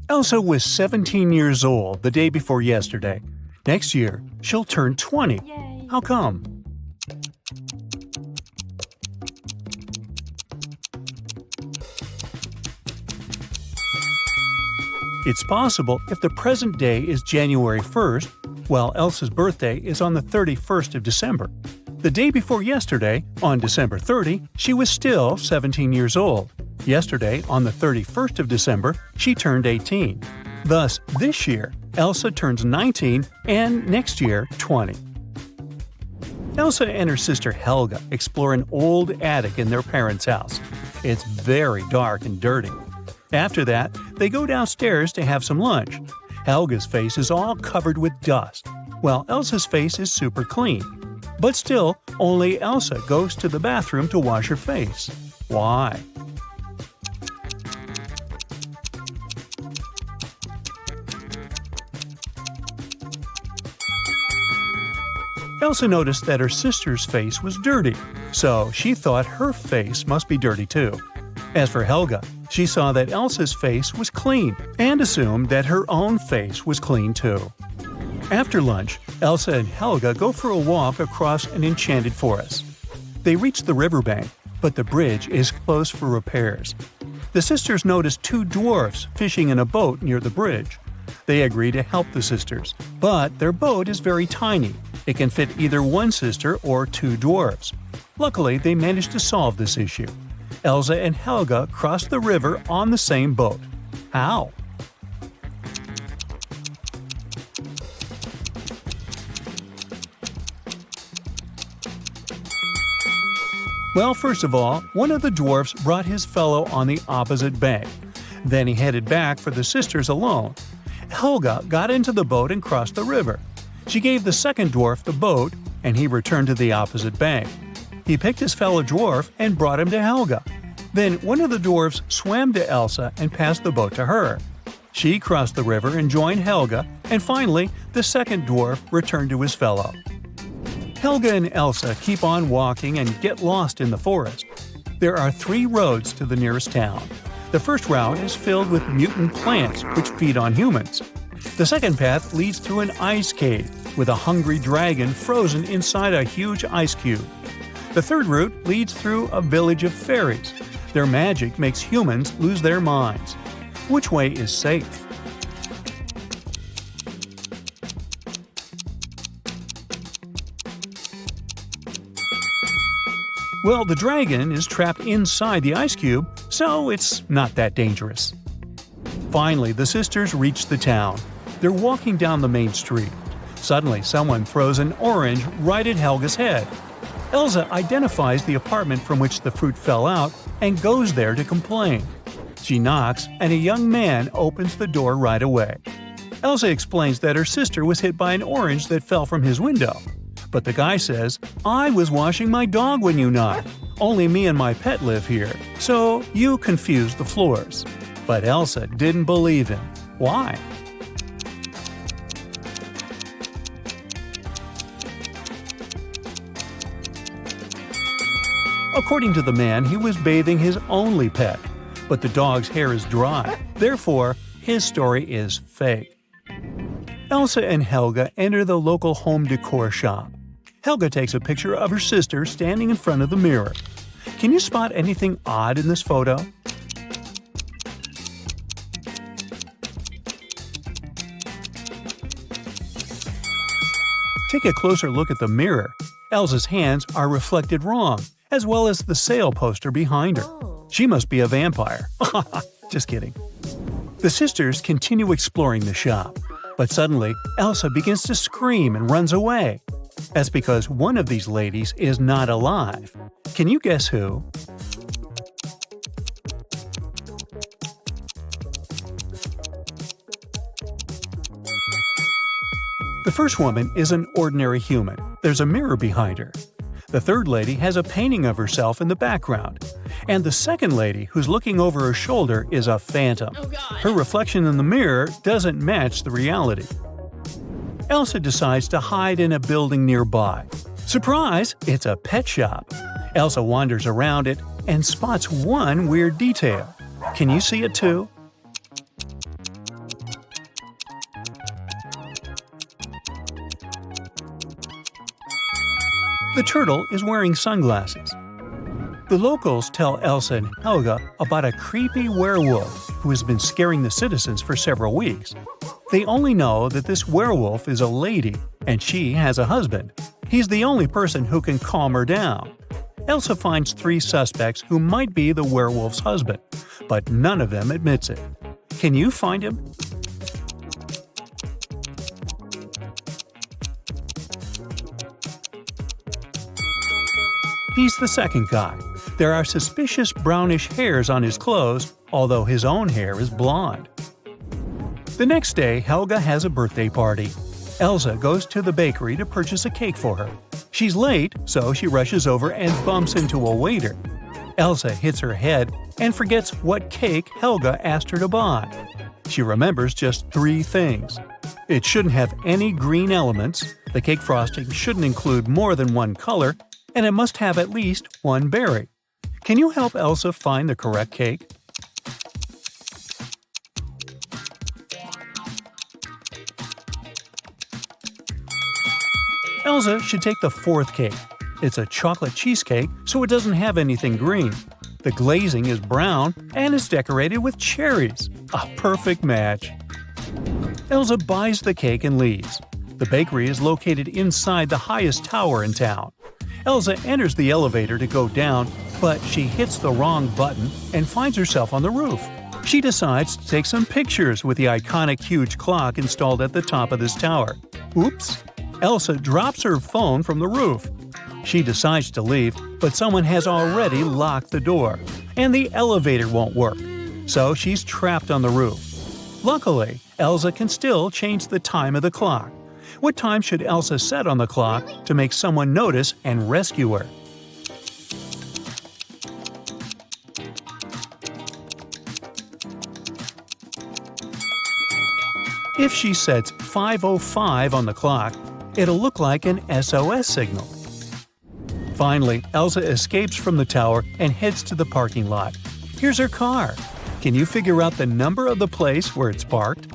Elsa was 17 years old the day before yesterday. Next year, she'll turn 20. Yay. How come? It's possible if the present day is January 1st, while Elsa's birthday is on the 31st of December. The day before yesterday, on December 30, she was still 17 years old. Yesterday, on the 31st of December, she turned 18. Thus, this year, Elsa turns 19 and next year 20. Elsa and her sister Helga explore an old attic in their parents' house. It's very dark and dirty. After that, they go downstairs to have some lunch. Helga's face is all covered with dust, while Elsa's face is super clean. But still, only Elsa goes to the bathroom to wash her face. Why? Elsa noticed that her sister's face was dirty, so she thought her face must be dirty too. As for Helga, she saw that Elsa's face was clean and assumed that her own face was clean too. After lunch, Elsa and Helga go for a walk across an enchanted forest. They reach the riverbank, but the bridge is closed for repairs. The sisters notice two dwarfs fishing in a boat near the bridge. They agree to help the sisters, but their boat is very tiny. It can fit either one sister or two dwarfs. Luckily, they manage to solve this issue. Elsa and Helga cross the river on the same boat. How? Well, first of all, one of the dwarfs brought his fellow on the opposite bank. Then he headed back for the sisters alone. Helga got into the boat and crossed the river. She gave the second dwarf the boat, and he returned to the opposite bank. He picked his fellow dwarf and brought him to Helga. Then one of the dwarfs swam to Elsa and passed the boat to her. She crossed the river and joined Helga, and finally, the second dwarf returned to his fellow. Helga and Elsa keep on walking and get lost in the forest. There are 3 roads to the nearest town. The first route is filled with mutant plants which feed on humans. The second path leads through an ice cave with a hungry dragon frozen inside a huge ice cube. The third route leads through a village of fairies. Their magic makes humans lose their minds. Which way is safe? Well, the dragon is trapped inside the ice cube, so it's not that dangerous. Finally, the sisters reach the town. They're walking down the main street. Suddenly, someone throws an orange right at Helga's head. Elsa identifies the apartment from which the fruit fell out and goes there to complain. She knocks, and a young man opens the door right away. Elsa explains that her sister was hit by an orange that fell from his window. But the guy says, "I was washing my dog when you knocked. Only me and my pet live here, so you confused the floors." But Elsa didn't believe him. Why? According to the man, he was bathing his only pet, but the dog's hair is dry. Therefore, his story is fake. Elsa and Helga enter the local home decor shop. Helga takes a picture of her sister standing in front of the mirror. Can you spot anything odd in this photo? Take a closer look at the mirror. Elsa's hands are reflected wrong, as well as the sale poster behind her. She must be a vampire. Just kidding. The sisters continue exploring the shop, but suddenly Elsa begins to scream and runs away. That's because one of these ladies is not alive. Can you guess who? The first woman is an ordinary human. There's a mirror behind her. The third lady has a painting of herself in the background. And the second lady, who's looking over her shoulder, is a phantom. Oh, God. Her reflection in the mirror doesn't match the reality. Elsa decides to hide in a building nearby. Surprise! It's a pet shop. Elsa wanders around it and spots one weird detail. Can you see it too? The turtle is wearing sunglasses. The locals tell Elsa and Helga about a creepy werewolf who has been scaring the citizens for several weeks. They only know that this werewolf is a lady and she has a husband. He's the only person who can calm her down. Elsa finds 3 suspects who might be the werewolf's husband, but none of them admits it. Can you find him? He's the second guy. There are suspicious brownish hairs on his clothes, although his own hair is blonde. The next day, Helga has a birthday party. Elsa goes to the bakery to purchase a cake for her. She's late, so she rushes over and bumps into a waiter. Elsa hits her head and forgets what cake Helga asked her to buy. She remembers just 3 things. It shouldn't have any green elements, the cake frosting shouldn't include more than 1 color, and it must have at least 1 berry. Can you help Elsa find the correct cake? Elsa should take the 4th cake. It's a chocolate cheesecake, so it doesn't have anything green. The glazing is brown and is decorated with cherries. A perfect match. Elsa buys the cake and leaves. The bakery is located inside the highest tower in town. Elsa enters the elevator to go down, but she hits the wrong button and finds herself on the roof. She decides to take some pictures with the iconic huge clock installed at the top of this tower. Oops! Elsa drops her phone from the roof. She decides to leave, but someone has already locked the door, and the elevator won't work, so she's trapped on the roof. Luckily, Elsa can still change the time of the clock. What time should Elsa set on the clock to make someone notice and rescue her? If she sets 5:05 on the clock, it'll look like an SOS signal. Finally, Elsa escapes from the tower and heads to the parking lot. Here's her car. Can you figure out the number of the place where it's parked?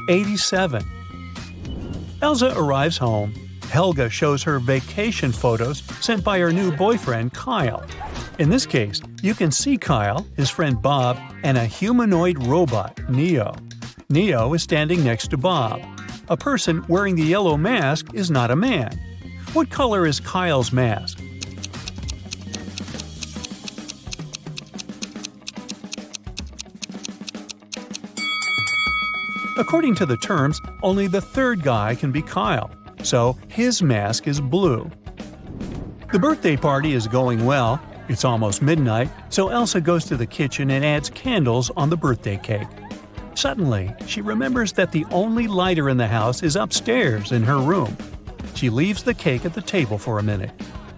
'87. Elsa arrives home. Helga shows her vacation photos sent by her new boyfriend, Kyle. In this case, you can see Kyle, his friend Bob, and a humanoid robot, Neo. Neo is standing next to Bob. A person wearing the yellow mask is not a man. What color is Kyle's mask? According to the terms, only the 3rd guy can be Kyle, so his mask is blue. The birthday party is going well. It's almost midnight, so Elsa goes to the kitchen and adds candles on the birthday cake. Suddenly, she remembers that the only lighter in the house is upstairs in her room. She leaves the cake at the table for a minute.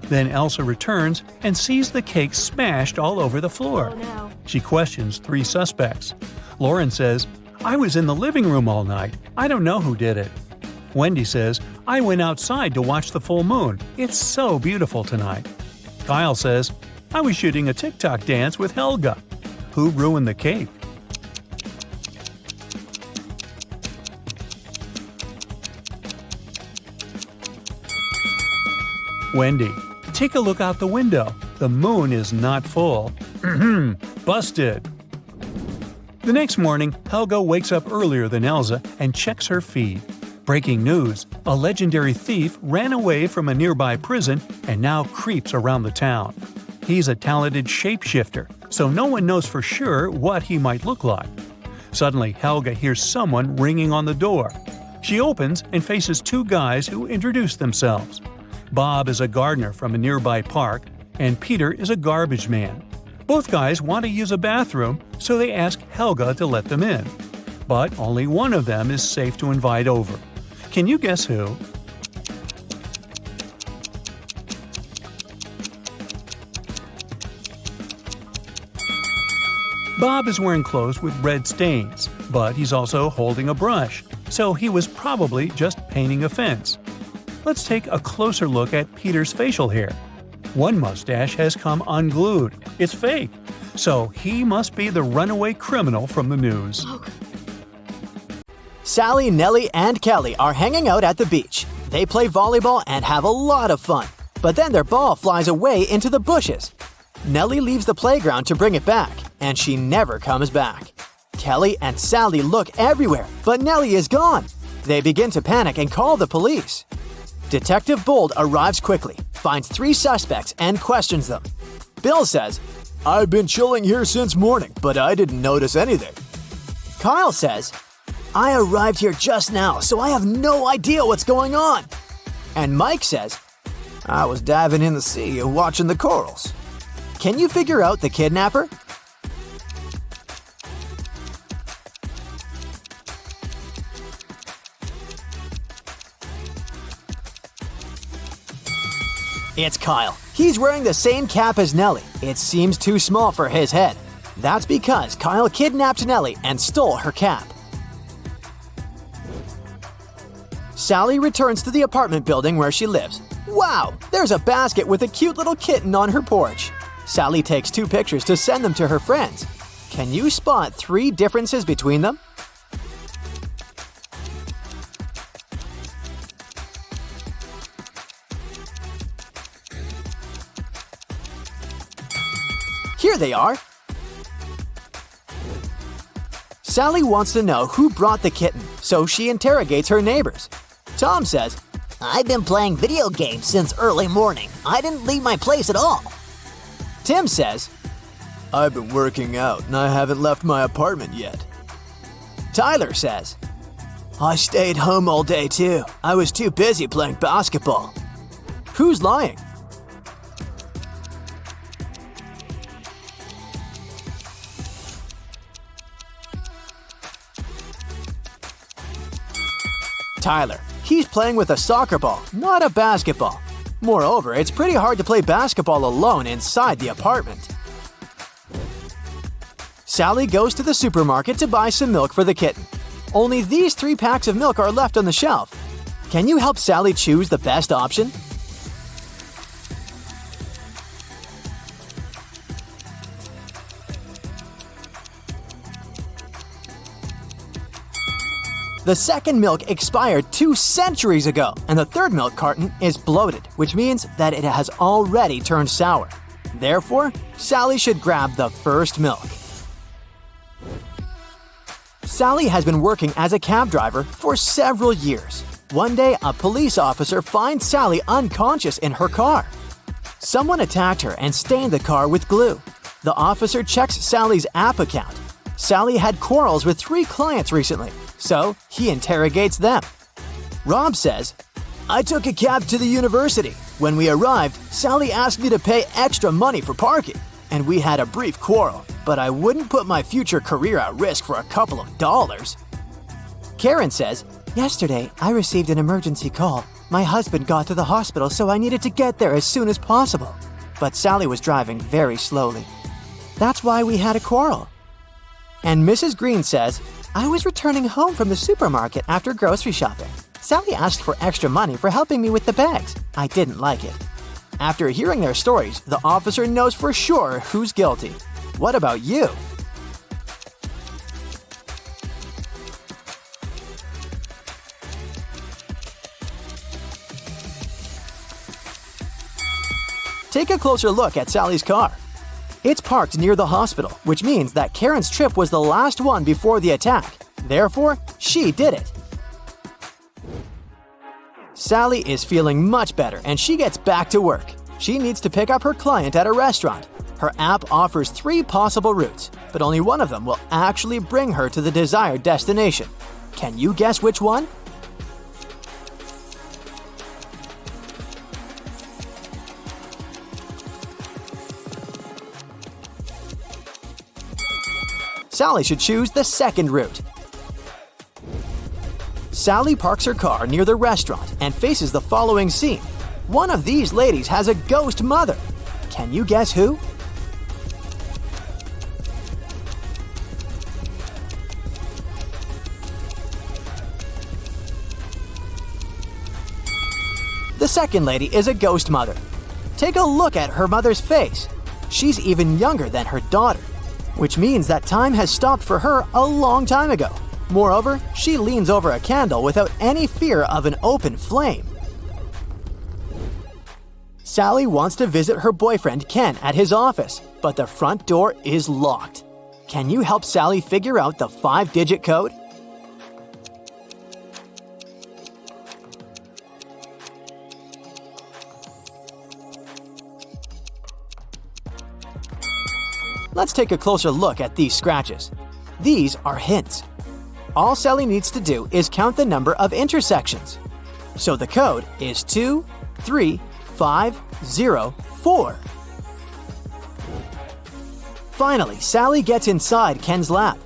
Then Elsa returns and sees the cake smashed all over the floor. Oh, no. She questions 3 suspects. Lauren says, "I was in the living room all night. I don't know who did it." Wendy says, "I went outside to watch the full moon. It's so beautiful tonight." Kyle says, "I was shooting a TikTok dance with Helga." Who ruined the cake? Wendy. Take a look out the window. The moon is not full. Busted. The next morning, Helga wakes up earlier than Elsa and checks her feed. Breaking news: a legendary thief ran away from a nearby prison and now creeps around the town. He's a talented shapeshifter, so no one knows for sure what he might look like. Suddenly, Helga hears someone ringing on the door. She opens and faces 2 guys who introduce themselves. Bob is a gardener from a nearby park, and Peter is a garbage man. Both guys want to use a bathroom, so they ask Helga to let them in. But only one of them is safe to invite over. Can you guess who? Bob is wearing clothes with red stains, but he's also holding a brush, so he was probably just painting a fence. Let's take a closer look at Peter's facial hair. One mustache has come unglued. It's fake. so he must be the runaway criminal from the news. Sally, Nellie, and Kelly are hanging out at the beach. They play volleyball and have a lot of fun. But then their ball flies away into the bushes. Nellie leaves the playground to bring it back, and she never comes back. Kelly and Sally look everywhere, but Nellie is gone. They begin to panic and call the police. Detective Bold arrives quickly, finds 3 suspects, and questions them. Bill says, "I've been chilling here since morning, but I didn't notice anything." Kyle says, "I arrived here just now, so I have no idea what's going on." And Mike says, "I was diving in the sea and watching the corals." Can you figure out the kidnapper? It's Kyle. He's wearing the same cap as Nellie. It seems too small for his head. That's because Kyle kidnapped Nellie and stole her cap. Sally returns to the apartment building where she lives. Wow, there's a basket with a cute little kitten on her porch. Sally takes 2 pictures to send them to her friends. Can you spot 3 differences between them? Here they are. Sally wants to know who brought the kitten, so she interrogates her neighbors. Tom says, "I've been playing video games since early morning. I didn't leave my place at all." Tim says, "I've been working out and I haven't left my apartment yet." Tyler says, "I stayed home all day too. I was too busy playing basketball." Who's lying? Tyler. He's playing with a soccer ball, not a basketball. Moreover, it's pretty hard to play basketball alone inside the apartment. Sally goes to the supermarket to buy some milk for the kitten. Only these 3 packs of milk are left on the shelf. Can you help Sally choose the best option? The second milk expired 2 centuries ago, and the third milk carton is bloated, which means that it has already turned sour. Therefore, Sally should grab the first milk. Sally has been working as a cab driver for several years. One day, a police officer finds Sally unconscious in her car. Someone attacked her and stained the car with glue. The officer checks Sally's app account. Sally had quarrels with 3 clients recently, so he interrogates them. Rob says, "I took a cab to the university. When we arrived, Sally asked me to pay extra money for parking, and we had a brief quarrel, but I wouldn't put my future career at risk for a couple of dollars." Karen says, "Yesterday, I received an emergency call. My husband got to the hospital, so I needed to get there as soon as possible. But Sally was driving very slowly. That's why we had a quarrel." And Mrs. Green says, "I was returning home from the supermarket after grocery shopping. Sally asked for extra money for helping me with the bags. I didn't like it." After hearing their stories, the officer knows for sure who's guilty. What about you? Take a closer look at Sally's car. It's parked near the hospital, which means that Karen's trip was the last one before the attack. Therefore, she did it. Sally is feeling much better and she gets back to work. She needs to pick up her client at a restaurant. Her app offers 3 possible routes, but only one of them will actually bring her to the desired destination. Can you guess which one? Sally should choose the second route. Sally parks her car near the restaurant and faces the following scene. One of these ladies has a ghost mother. Can you guess who? The second lady is a ghost mother. Take a look at her mother's face. she's even younger than her daughter, which means that time has stopped for her a long time ago. Moreover, she leans over a candle without any fear of an open flame. Sally wants to visit her boyfriend Ken at his office, but the front door is locked. Can you help Sally figure out the 5-digit code? Let's take a closer look at these scratches. These are hints. All Sally needs to do is count the number of intersections. So the code is 23504. Finally, Sally gets inside Ken's lab.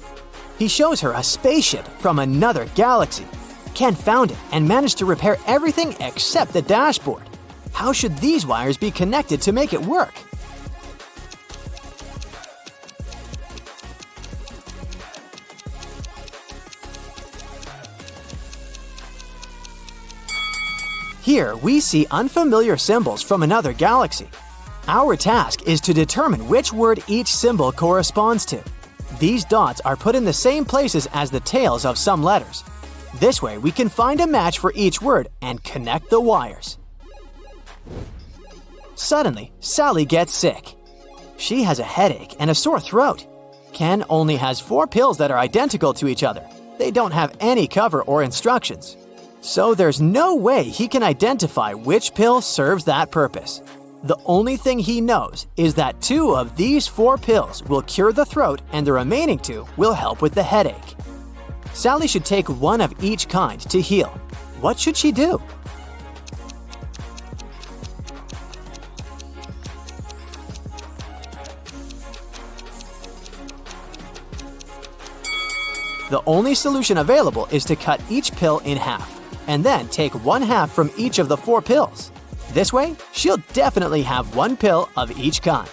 He shows her a spaceship from another galaxy. Ken found it and managed to repair everything except the dashboard. How should these wires be connected to make it work? Here, we see unfamiliar symbols from another galaxy. Our task is to determine which word each symbol corresponds to. These dots are put in the same places as the tails of some letters. This way, we can find a match for each word and connect the wires. Suddenly, Sally gets sick. She has a headache and a sore throat. Ken only has 4 pills that are identical to each other. They don't have any cover or instructions. So there's no way he can identify which pill serves that purpose. The only thing he knows is that 2 of these 4 pills will cure the throat and the remaining 2 will help with the headache. Sally should take 1 of each kind to heal. What should she do? The only solution available is to cut each pill in half, and then take 1/2 from each of the 4 pills. This way, she'll definitely have 1 pill of each kind.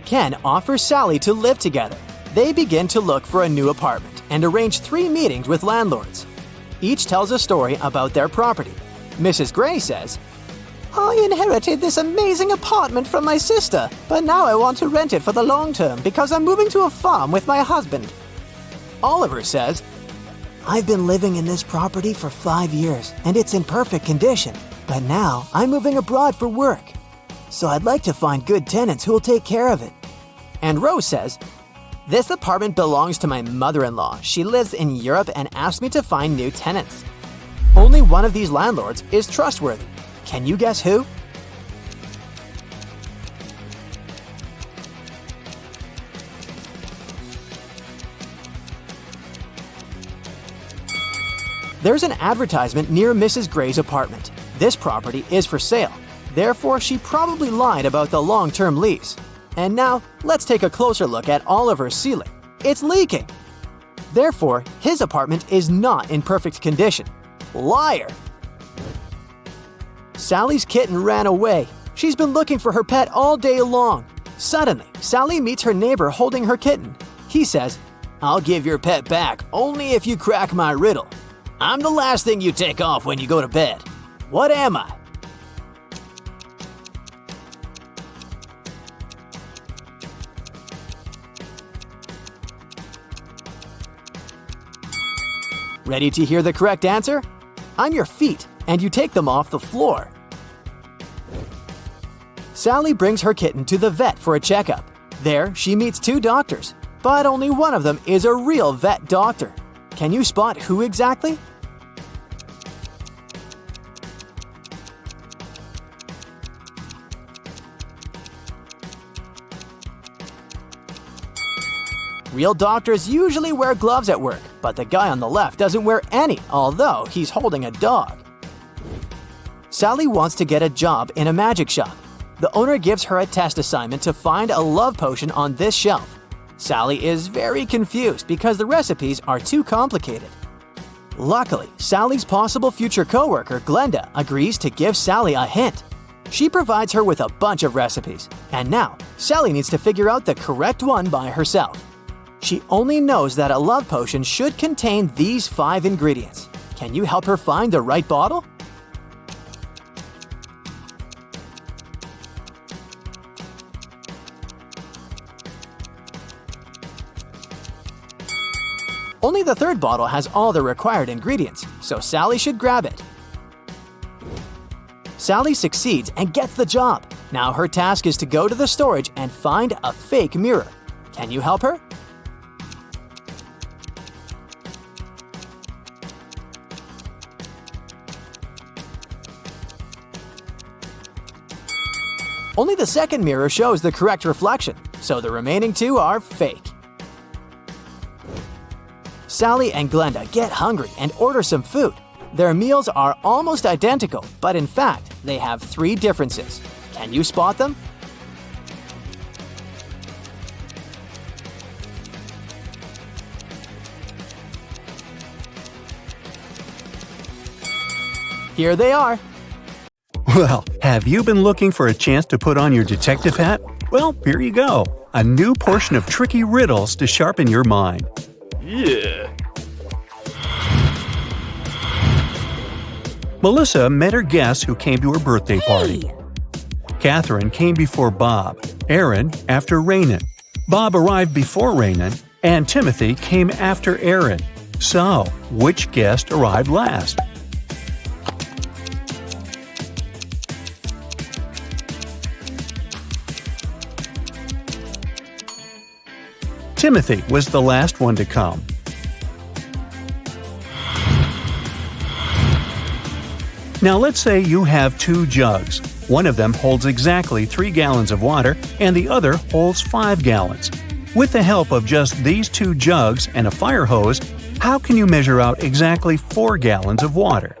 Ken offers Sally to live together. They begin to look for a new apartment and arrange 3 meetings with landlords. Each tells a story about their property. Mrs. Gray says, "I inherited this amazing apartment from my sister, but now I want to rent it for the long term because I'm moving to a farm with my husband." Oliver says, "I've been living in this property for 5 years and it's in perfect condition, but now I'm moving abroad for work. So I'd like to find good tenants who will take care of it." And Rose says, "This apartment belongs to my mother-in-law. She lives in Europe and asked me to find new tenants." Only one of these landlords is trustworthy. Can you guess who? There's an advertisement near Mrs. Gray's apartment. This property is for sale. Therefore, she probably lied about the long-term lease. And now, let's take a closer look at Oliver's ceiling. It's leaking. Therefore, his apartment is not in perfect condition. Liar! Sally's kitten ran away. She's been looking for her pet all day long. Suddenly, Sally meets her neighbor holding her kitten. He says, "I'll give your pet back only if you crack my riddle. I'm the last thing you take off when you go to bed. What am I?" Ready to hear the correct answer? I'm your feet, and you take them off the floor. Sally brings her kitten to the vet for a checkup. There, she meets 2 doctors, but only one of them is a real vet doctor. Can you spot who exactly? Real doctors usually wear gloves at work, but the guy on the left doesn't wear any, although he's holding a dog. Sally wants to get a job in a magic shop. The owner gives her a test assignment to find a love potion on this shelf. Sally is very confused because the recipes are too complicated. Luckily, Sally's possible future coworker, Glenda, agrees to give Sally a hint. She provides her with a bunch of recipes, and now Sally needs to figure out the correct one by herself. She only knows that a love potion should contain these 5 ingredients. Can you help her find the right bottle? Only the third bottle has all the required ingredients, so Sally should grab it. Sally succeeds and gets the job. Now her task is to go to the storage and find a fake mirror. Can you help her? Only the second mirror shows the correct reflection, so the remaining two are fake. Sally and Glenda get hungry and order some food. Their meals are almost identical, but in fact, they have 3 differences. Can you spot them? Here they are. Well, have you been looking for a chance to put on your detective hat? Well, here you go. A new portion of tricky riddles to sharpen your mind. Yeah. Melissa met her guests who came to her birthday party. Catherine came before Bob, Aaron after Raynon. Bob arrived before Raynon, and Timothy came after Aaron. So, which guest arrived last? Timothy was the last one to come. Now let's say you have 2 jugs. One of them holds exactly 3 gallons of water and the other holds 5 gallons. With the help of just these 2 jugs and a fire hose, how can you measure out exactly 4 gallons of water?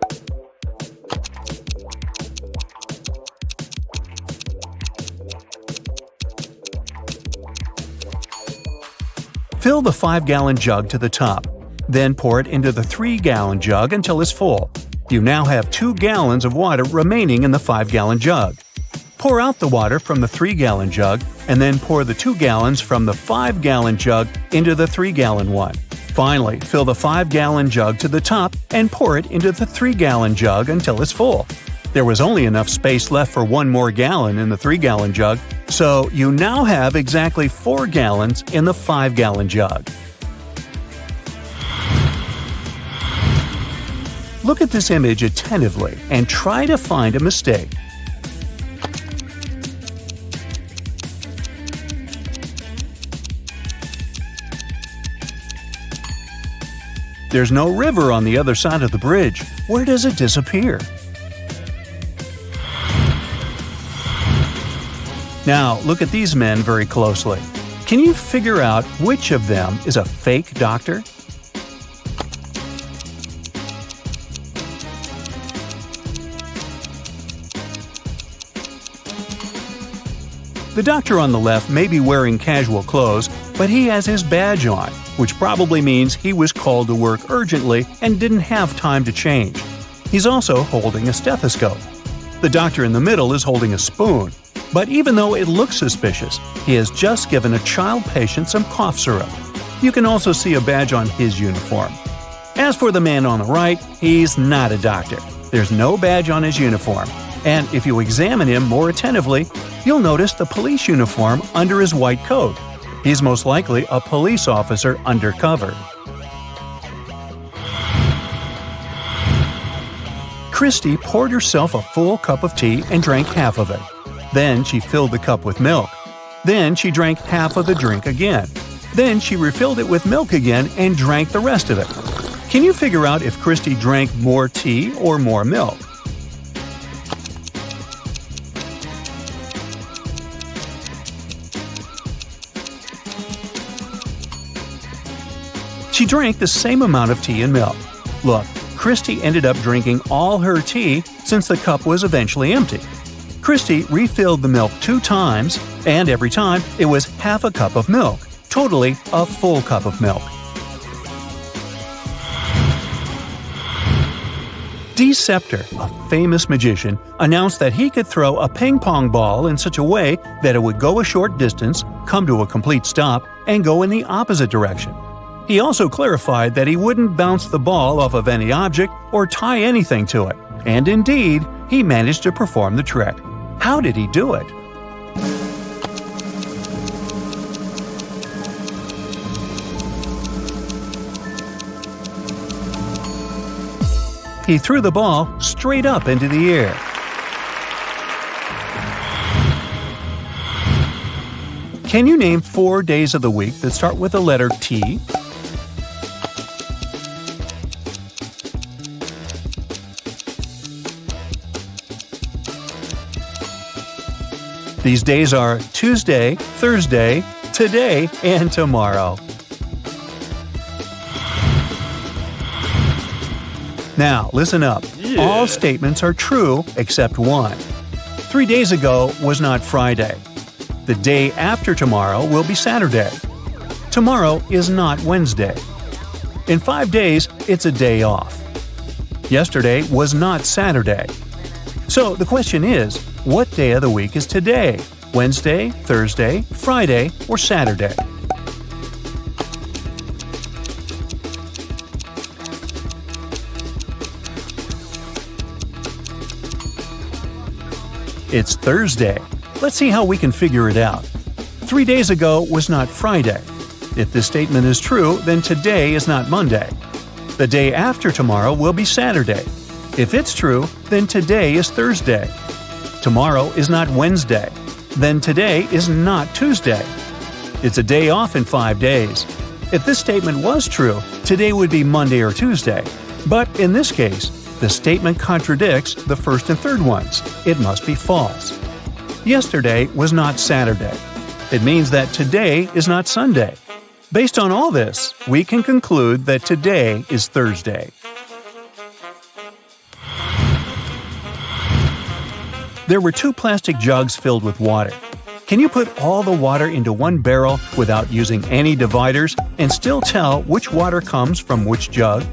Fill the 5-gallon jug to the top. Then pour it into the 3-gallon jug until it's full. You now have 2 gallons of water remaining in the 5-gallon jug. Pour out the water from the 3-gallon jug and then pour the 2 gallons from the 5-gallon jug into the 3-gallon one. Finally, fill the 5-gallon jug to the top and pour it into the 3-gallon jug until it's full. There was only enough space left for 1 more gallon in the 3-gallon jug, so you now have exactly 4 gallons in the 5-gallon jug. Look at this image attentively and try to find a mistake. There's no river on the other side of the bridge. Where does it disappear? Now, look at these men very closely. Can you figure out which of them is a fake doctor? The doctor on the left may be wearing casual clothes, but he has his badge on, which probably means he was called to work urgently and didn't have time to change. He's also holding a stethoscope. The doctor in the middle is holding a spoon. But even though it looks suspicious, he has just given a child patient some cough syrup. You can also see a badge on his uniform. As for the man on the right, he's not a doctor. There's no badge on his uniform. And if you examine him more attentively, you'll notice the police uniform under his white coat. He's most likely a police officer undercover. Christy poured herself a full cup of tea and drank half of it. Then she filled the cup with milk. Then she drank half of the drink again. Then she refilled it with milk again and drank the rest of it. Can you figure out if Christy drank more tea or more milk? She drank the same amount of tea and milk. Look, Christy ended up drinking all her tea since the cup was eventually empty. Christy refilled the milk 2 times, and every time it was half a cup of milk, totally a full cup of milk. Deceptor, a famous magician, announced that he could throw a ping-pong ball in such a way that it would go a short distance, come to a complete stop, and go in the opposite direction. He also clarified that he wouldn't bounce the ball off of any object or tie anything to it, and indeed, he managed to perform the trick. How did he do it? He threw the ball straight up into the air. Can you name 4 days of the week that start with the letter T? These days are Tuesday, Thursday, today, and tomorrow. Now, listen up. All statements are true except one. 3 days ago was not Friday. The day after tomorrow will be Saturday. Tomorrow is not Wednesday. In 5 days, it's a day off. Yesterday was not Saturday. So the question is, what day of the week is today? Wednesday, Thursday, Friday, or Saturday? It's Thursday. Let's see how we can figure it out. 3 days ago was not Friday. If this statement is true, then today is not Monday. The day after tomorrow will be Saturday. If it's true, then today is Thursday. Tomorrow is not Wednesday. Then today is not Tuesday. It's a day off in 5 days. If this statement was true, today would be Monday or Tuesday. But in this case, the statement contradicts the first and third ones. It must be false. Yesterday was not Saturday. It means that today is not Sunday. Based on all this, we can conclude that today is Thursday. There were 2 plastic jugs filled with water. Can you put all the water into one barrel without using any dividers and still tell which water comes from which jug?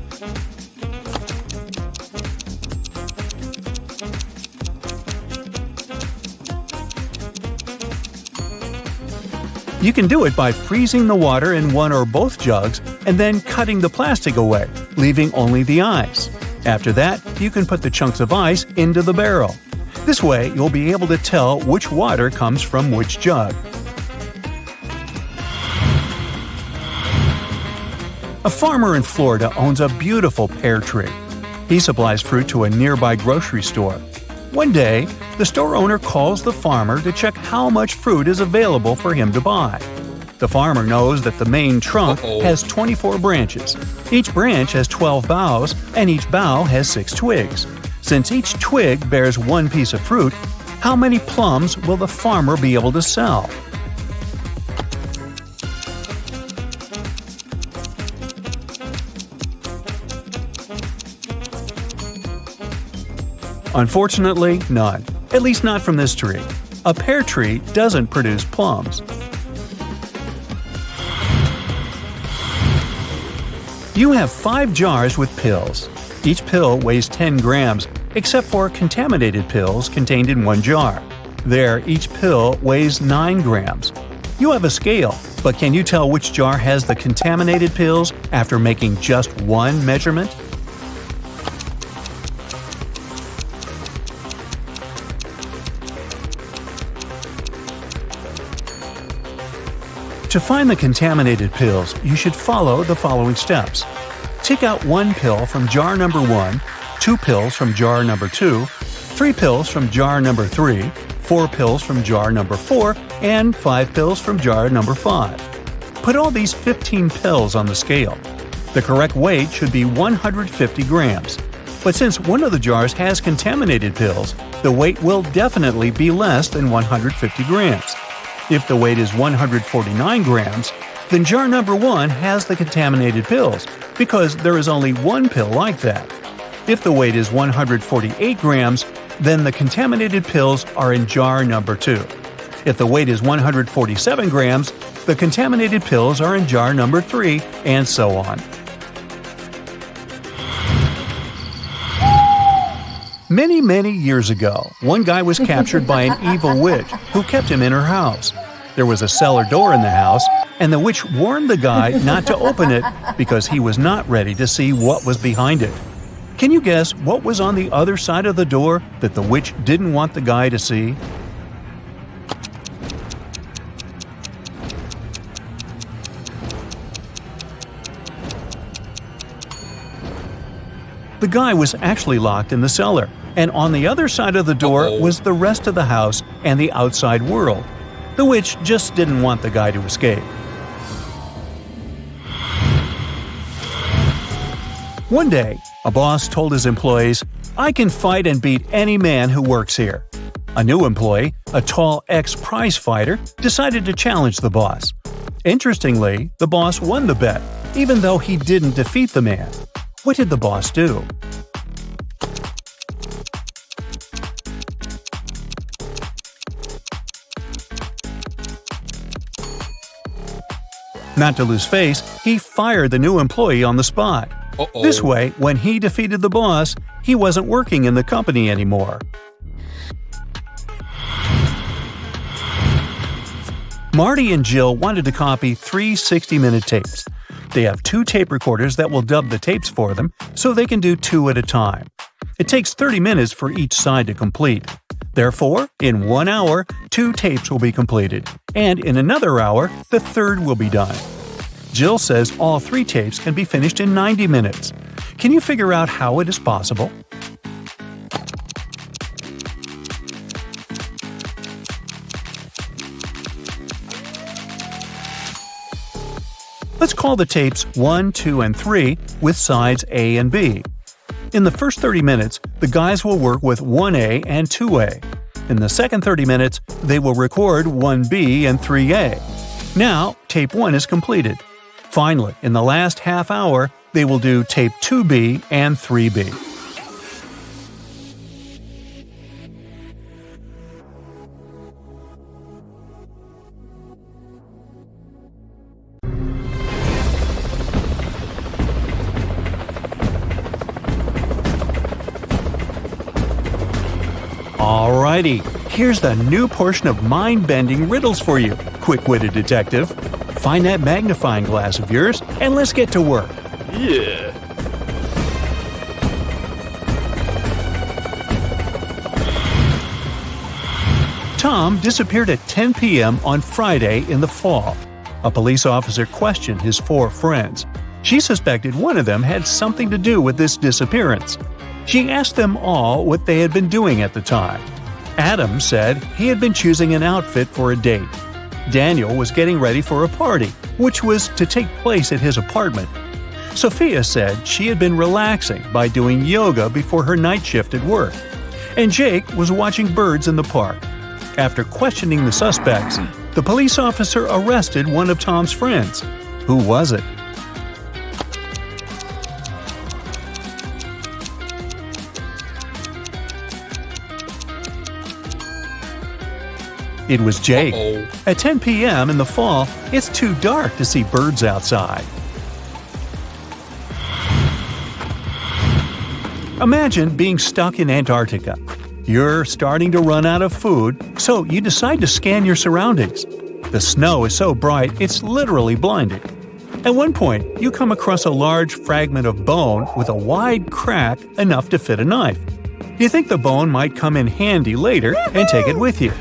You can do it by freezing the water in one or both jugs and then cutting the plastic away, leaving only the ice. After that, you can put the chunks of ice into the barrel. This way, you'll be able to tell which water comes from which jug. A farmer in Florida owns a beautiful pear tree. He supplies fruit to a nearby grocery store. One day, the store owner calls the farmer to check how much fruit is available for him to buy. The farmer knows that the main trunk has 24 branches. Each branch has 12 boughs, and each bough has 6 twigs. Since each twig bears one piece of fruit, how many plums will the farmer be able to sell? Unfortunately, none. At least not from this tree. A pear tree doesn't produce plums. You have 5 jars with pills. Each pill weighs 10 grams, except for contaminated pills contained in one jar. There, each pill weighs 9 grams. You have a scale, but can you tell which jar has the contaminated pills after making just one measurement? To find the contaminated pills, you should follow the following steps. Take out 1 pill from jar number 1, 2 pills from jar number 2, 3 pills from jar number 3, 4 pills from jar number 4, and 5 pills from jar number 5. Put all these 15 pills on the scale. The correct weight should be 150 grams. But since one of the jars has contaminated pills, the weight will definitely be less than 150 grams. If the weight is 149 grams, then jar number 1 has the contaminated pills, because there is only one pill like that. If the weight is 148 grams, then the contaminated pills are in jar number 2. If the weight is 147 grams, the contaminated pills are in jar number 3, and so on. Many, many years ago, one guy was captured by an evil witch who kept him in her house. There was a cellar door in the house, and the witch warned the guy not to open it because he was not ready to see what was behind it. Can you guess what was on the other side of the door that the witch didn't want the guy to see? The guy was actually locked in the cellar, and on the other side of the door was the rest of the house and the outside world. The witch just didn't want the guy to escape. One day, a boss told his employees, "I can fight and beat any man who works here." A new employee, a tall ex-prize fighter, decided to challenge the boss. Interestingly, the boss won the bet, even though he didn't defeat the man. What did the boss do? Not to lose face, he fired the new employee on the spot. This way, when he defeated the boss, he wasn't working in the company anymore. Marty and Jill wanted to copy 3 60-minute tapes. They have 2 tape recorders that will dub the tapes for them, so they can do 2 at a time. It takes 30 minutes for each side to complete. Therefore, in 1 hour, 2 tapes will be completed, and in another hour, the third will be done. Jill says all 3 tapes can be finished in 90 minutes. Can you figure out how it is possible? Let's call the tapes 1, 2, and 3 with sides A and B. In the first 30 minutes, the guys will work with 1A and 2A. In the second 30 minutes, they will record 1B and 3A. Now, tape 1 is completed. Finally, in the last half hour, they will do tape 2B and 3B. Alrighty, here's the new portion of mind-bending riddles for you, quick-witted detective. Find that magnifying glass of yours, and let's get to work. Yeah. Tom disappeared at 10 p.m. on Friday in the fall. A police officer questioned his 4 friends. She suspected one of them had something to do with this disappearance. She asked them all what they had been doing at the time. Adam said he had been choosing an outfit for a date. Daniel was getting ready for a party, which was to take place at his apartment. Sophia said she had been relaxing by doing yoga before her night shift at work. And Jake was watching birds in the park. After questioning the suspects, the police officer arrested one of Tom's friends. Who was it? It was Jake. At 10 p.m. in the fall, it's too dark to see birds outside. Imagine being stuck in Antarctica. You're starting to run out of food, so you decide to scan your surroundings. The snow is so bright, it's literally blinding. At one point, you come across a large fragment of bone with a wide crack enough to fit a knife. You think the bone might come in handy later and take it with you.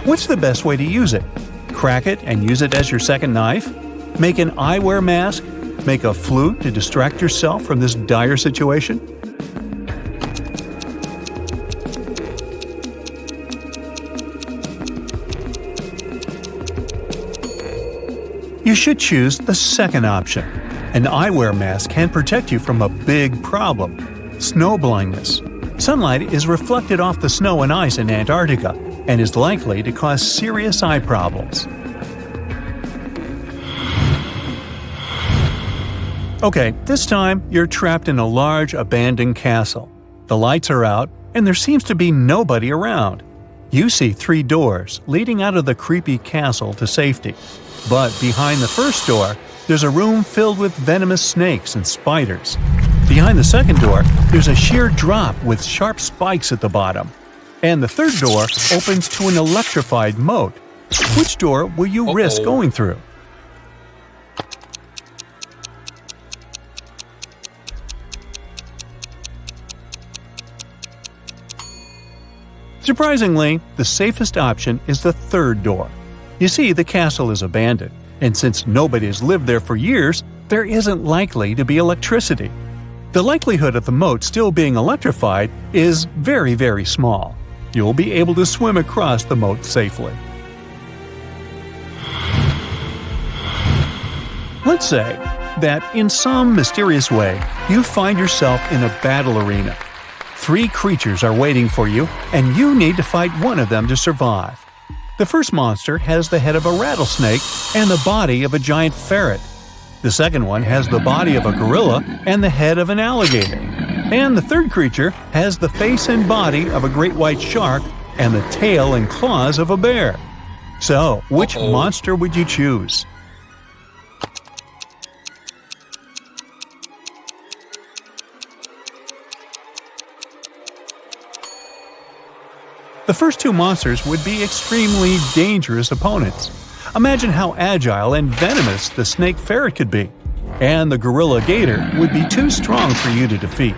What's the best way to use it? Crack it and use it as your second knife? Make an eyewear mask? Make a flute to distract yourself from this dire situation? You should choose the second option. An eyewear mask can protect you from a big problem: snow blindness. Sunlight is reflected off the snow and ice in Antarctica and is likely to cause serious eye problems. Okay, this time you're trapped in a large abandoned castle. The lights are out, and there seems to be nobody around. You see 3 doors leading out of the creepy castle to safety. But behind the first door, there's a room filled with venomous snakes and spiders. Behind the second door, there's a sheer drop with sharp spikes at the bottom. And the third door opens to an electrified moat. Which door will you risk going through? Surprisingly, the safest option is the third door. You see, the castle is abandoned, and since nobody has lived there for years, there isn't likely to be electricity. The likelihood of the moat still being electrified is very, very small. You'll be able to swim across the moat safely. Let's say that in some mysterious way you find yourself in a battle arena. 3 creatures are waiting for you, and you need to fight one of them to survive. The first monster has the head of a rattlesnake and the body of a giant ferret. The second one has the body of a gorilla and the head of an alligator. And the third creature has the face and body of a great white shark and the tail and claws of a bear. So, which monster would you choose? The first 2 monsters would be extremely dangerous opponents. Imagine how agile and venomous the snake ferret could be. And the gorilla gator would be too strong for you to defeat.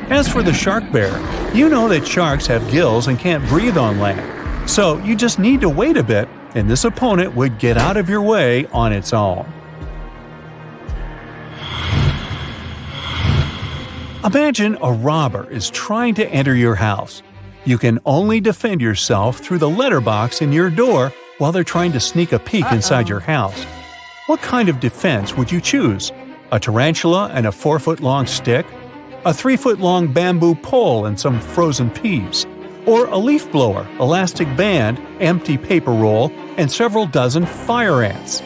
As for the shark bear, you know that sharks have gills and can't breathe on land. So you just need to wait a bit, and this opponent would get out of your way on its own. Imagine a robber is trying to enter your house. You can only defend yourself through the letterbox in your door while they're trying to sneak a peek inside your house. What kind of defense would you choose? A tarantula and a 4-foot-long stick? A 3-foot-long bamboo pole and some frozen peas? Or a leaf blower, elastic band, empty paper roll, and several dozen fire ants?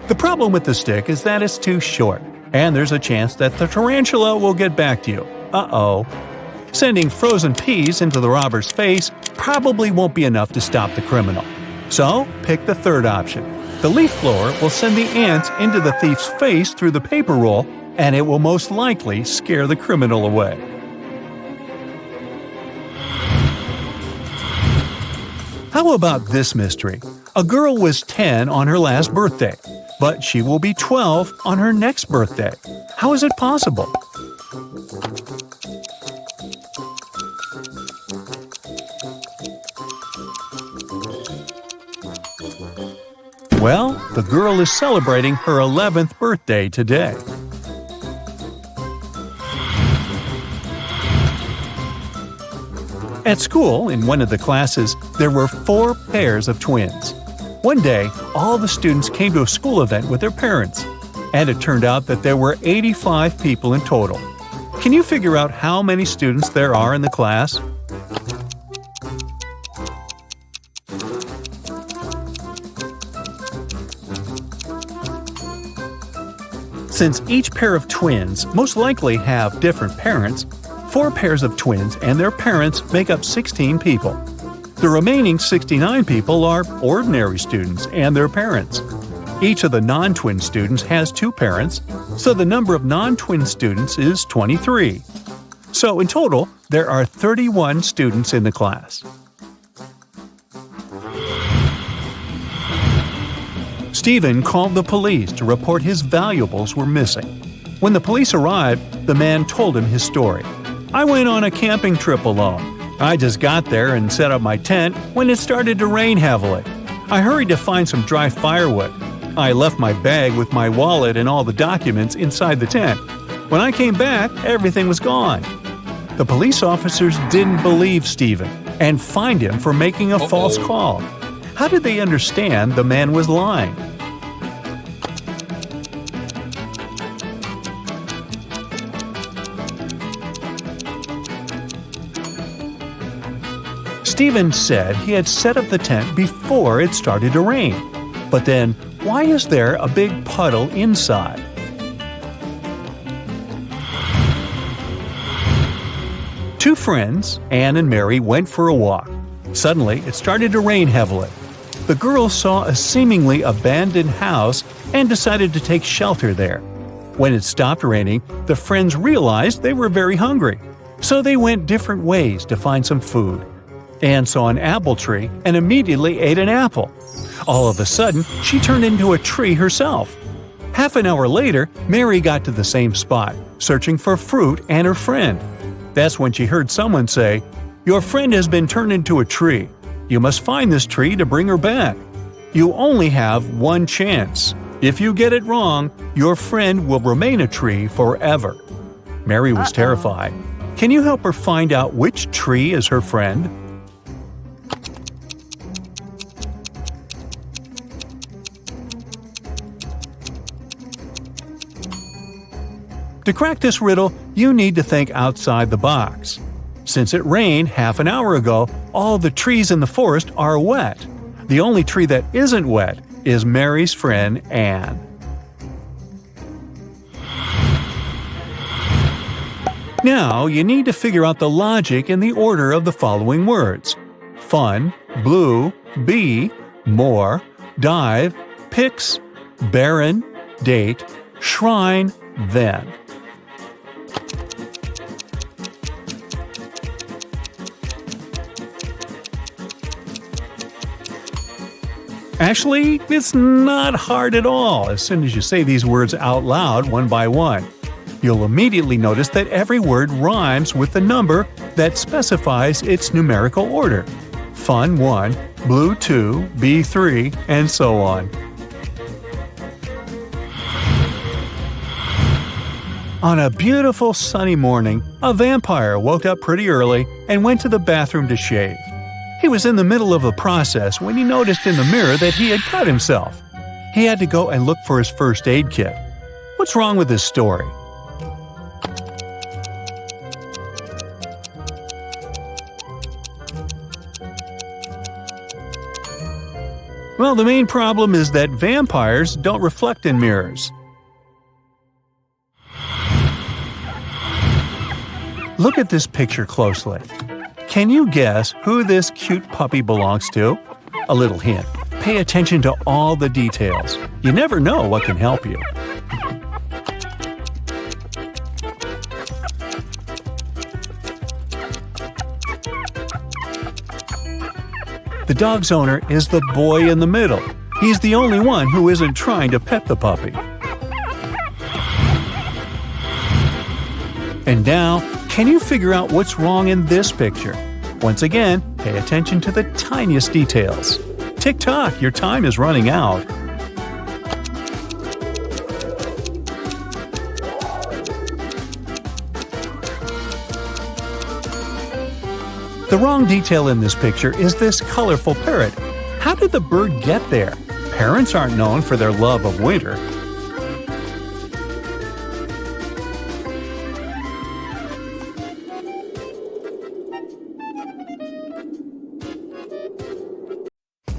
The problem with the stick is that it's too short, and there's a chance that the tarantula will get back to you. Uh-oh. Sending frozen peas into the robber's face probably won't be enough to stop the criminal. So, pick the third option. The leaf blower will send the ants into the thief's face through the paper roll, and it will most likely scare the criminal away. How about this mystery? A girl was 10 on her last birthday, but she will be 12 on her next birthday. How is it possible? Well, the girl is celebrating her 11th birthday today. At school, in one of the classes, there were 4 pairs of twins. One day, all the students came to a school event with their parents, and it turned out that there were 85 people in total. Can you figure out how many students there are in the class? Since each pair of twins most likely have different parents, 4 pairs of twins and their parents make up 16 people. The remaining 69 people are ordinary students and their parents. Each of the non-twin students has 2 parents, so the number of non-twin students is 23. So in total, there are 31 students in the class. Stephen called the police to report his valuables were missing. When the police arrived, the man told him his story. "I went on a camping trip alone. I just got there and set up my tent when it started to rain heavily. I hurried to find some dry firewood. I left my bag with my wallet and all the documents inside the tent. When I came back, everything was gone." The police officers didn't believe Stephen and fined him for making a false call. How did they understand the man was lying? Stephen said he had set up the tent before it started to rain. But then, why is there a big puddle inside? Two friends, Anne and Mary, went for a walk. Suddenly, it started to rain heavily. The girls saw a seemingly abandoned house and decided to take shelter there. When it stopped raining, the friends realized they were very hungry. So they went different ways to find some food. Anne saw an apple tree and immediately ate an apple. All of a sudden, she turned into a tree herself. Half an hour later, Mary got to the same spot, searching for fruit and her friend. That's when she heard someone say, "Your friend has been turned into a tree." You must find this tree to bring her back. You only have one chance. If you get it wrong, your friend will remain a tree forever." Mary was terrified. Can you help her find out which tree is her friend? To crack this riddle, you need to think outside the box. Since it rained half an hour ago, all the trees in the forest are wet. The only tree that isn't wet is Mary's friend Anne. Now you need to figure out the logic in the order of the following words: fun, blue, bee, more, dive, pix, barren, date, shrine, then. Actually, it's not hard at all as soon as you say these words out loud one by one. You'll immediately notice that every word rhymes with the number that specifies its numerical order. Fun 1, blue 2, bee 3, and so on. On a beautiful sunny morning, a vampire woke up pretty early and went to the bathroom to shave. He was in the middle of the process when he noticed in the mirror that he had cut himself. He had to go and look for his first aid kit. What's wrong with this story? Well, the main problem is that vampires don't reflect in mirrors. Look at this picture closely. Can you guess who this cute puppy belongs to? A little hint. Pay attention to all the details. You never know what can help you. The dog's owner is the boy in the middle. He's the only one who isn't trying to pet the puppy. And now, can you figure out what's wrong in this picture? Once again, pay attention to the tiniest details. Tick-tock, your time is running out. The wrong detail in this picture is this colorful parrot. How did the bird get there? Parrots aren't known for their love of winter.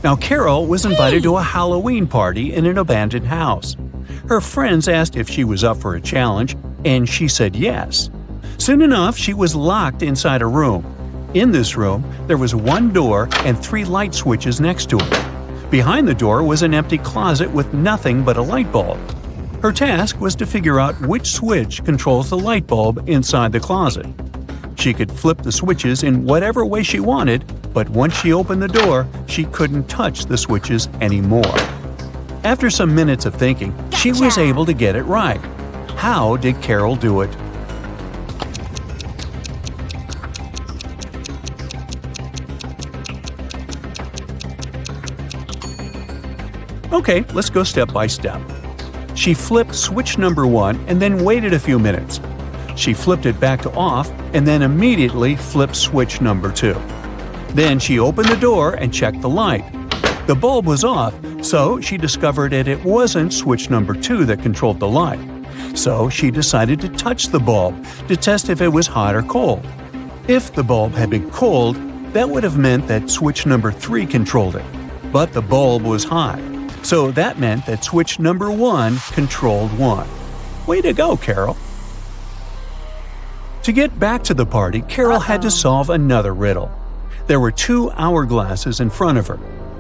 Now, Carol was invited to a Halloween party in an abandoned house. Her friends asked if she was up for a challenge, and she said yes. Soon enough, she was locked inside a room. In this room, there was one door and 3 light switches next to it. Behind the door was an empty closet with nothing but a light bulb. Her task was to figure out which switch controls the light bulb inside the closet. She could flip the switches in whatever way she wanted, but once she opened the door, she couldn't touch the switches anymore. After some minutes of thinking, she was able to get it right. How did Carol do it? Okay, let's go step by step. She flipped switch number 1 and then waited a few minutes. She flipped it back to off and then immediately flipped switch number 2. Then she opened the door and checked the light. The bulb was off, so she discovered that it wasn't switch number 2 that controlled the light. So she decided to touch the bulb to test if it was hot or cold. If the bulb had been cold, that would have meant that switch number 3 controlled it. But the bulb was hot, so that meant that switch number 1 controlled 1. Way to go, Carol! To get back to the party, Carol had to solve another riddle. There were 2 hourglasses in front of her.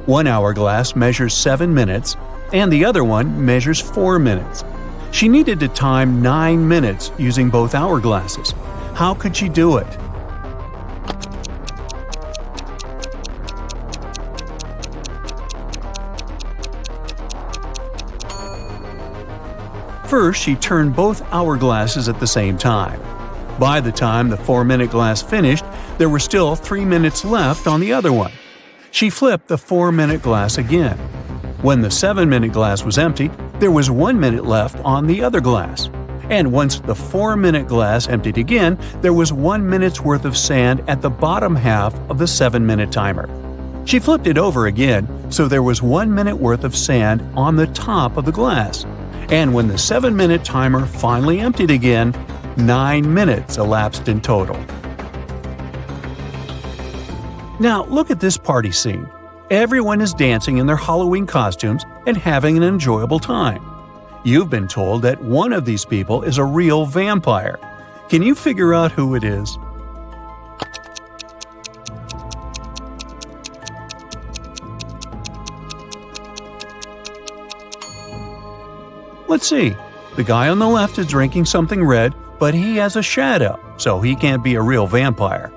One hourglass measures 7 minutes, and the other one measures 4 minutes. She needed to time 9 minutes using both hourglasses. How could she do it? First, she turned both hourglasses at the same time. By the time the 4-minute glass finished, there were still 3 minutes left on the other one. She flipped the 4-minute glass again. When the 7-minute glass was empty, there was 1 minute left on the other glass. And once the 4-minute glass emptied again, there was 1 minute's worth of sand at the bottom half of the 7-minute timer. She flipped it over again, so there was 1 minute worth of sand on the top of the glass. And when the 7-minute timer finally emptied again, 9 minutes elapsed in total. Now look at this party scene. Everyone is dancing in their Halloween costumes and having an enjoyable time. You've been told that one of these people is a real vampire. Can you figure out who it is? Let's see. The guy on the left is drinking something red, but he has a shadow, so he can't be a real vampire.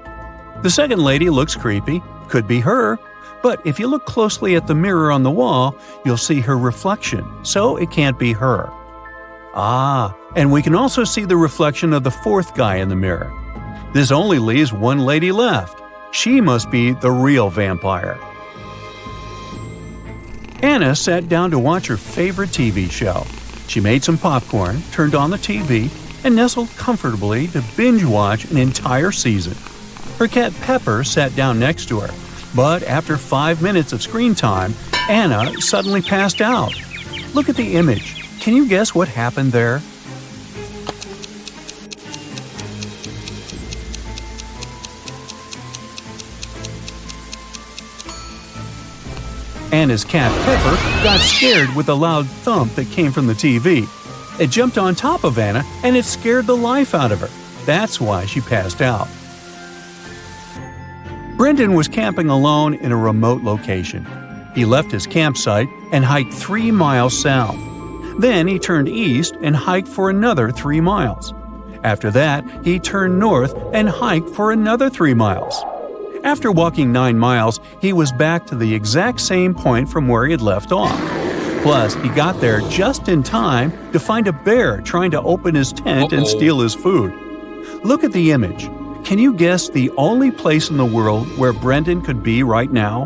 The second lady looks creepy, could be her, but if you look closely at the mirror on the wall, you'll see her reflection, so it can't be her. And we can also see the reflection of the fourth guy in the mirror. This only leaves one lady left. She must be the real vampire. Anna sat down to watch her favorite TV show. She made some popcorn, turned on the TV, and nestled comfortably to binge-watch an entire season. Her cat Pepper sat down next to her, but after 5 minutes of screen time, Anna suddenly passed out. Look at the image. Can you guess what happened there? Anna's cat Pepper got scared with a loud thump that came from the TV. It jumped on top of Anna and it scared the life out of her. That's why she passed out. Brendan was camping alone in a remote location. He left his campsite and hiked 3 miles south. Then he turned east and hiked for another 3 miles. After that, he turned north and hiked for another 3 miles. After walking 9 miles, he was back to the exact same point from where he had left off. Plus, he got there just in time to find a bear trying to open his tent and steal his food. Look at the image. Can you guess the only place in the world where Brendan could be right now?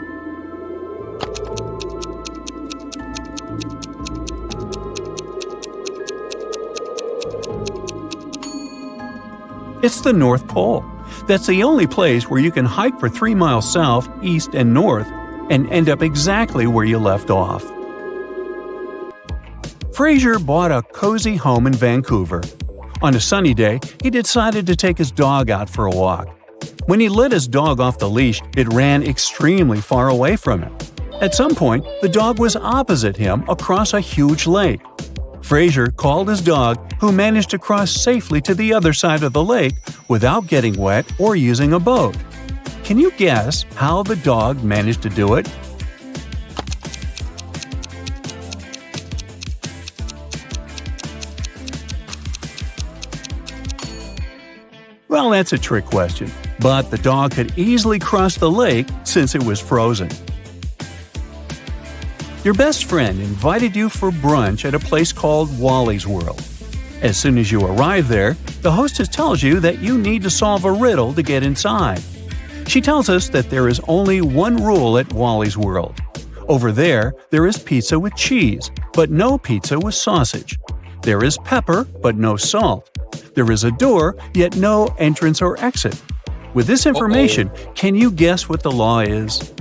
It's the North Pole. That's the only place where you can hike for 3 miles south, east, and north and end up exactly where you left off. Fraser bought a cozy home in Vancouver. On a sunny day, he decided to take his dog out for a walk. When he let his dog off the leash, it ran extremely far away from him. At some point, the dog was opposite him across a huge lake. Fraser called his dog, who managed to cross safely to the other side of the lake without getting wet or using a boat. Can you guess how the dog managed to do it? Well, that's a trick question, but the dog could easily cross the lake since it was frozen. Your best friend invited you for brunch at a place called Wally's World. As soon as you arrive there, the hostess tells you that you need to solve a riddle to get inside. She tells us that there is only one rule at Wally's World. Over there is pizza with cheese, but no pizza with sausage. There is pepper, but no salt. There is a door, yet no entrance or exit. With this information, can you guess what the law is?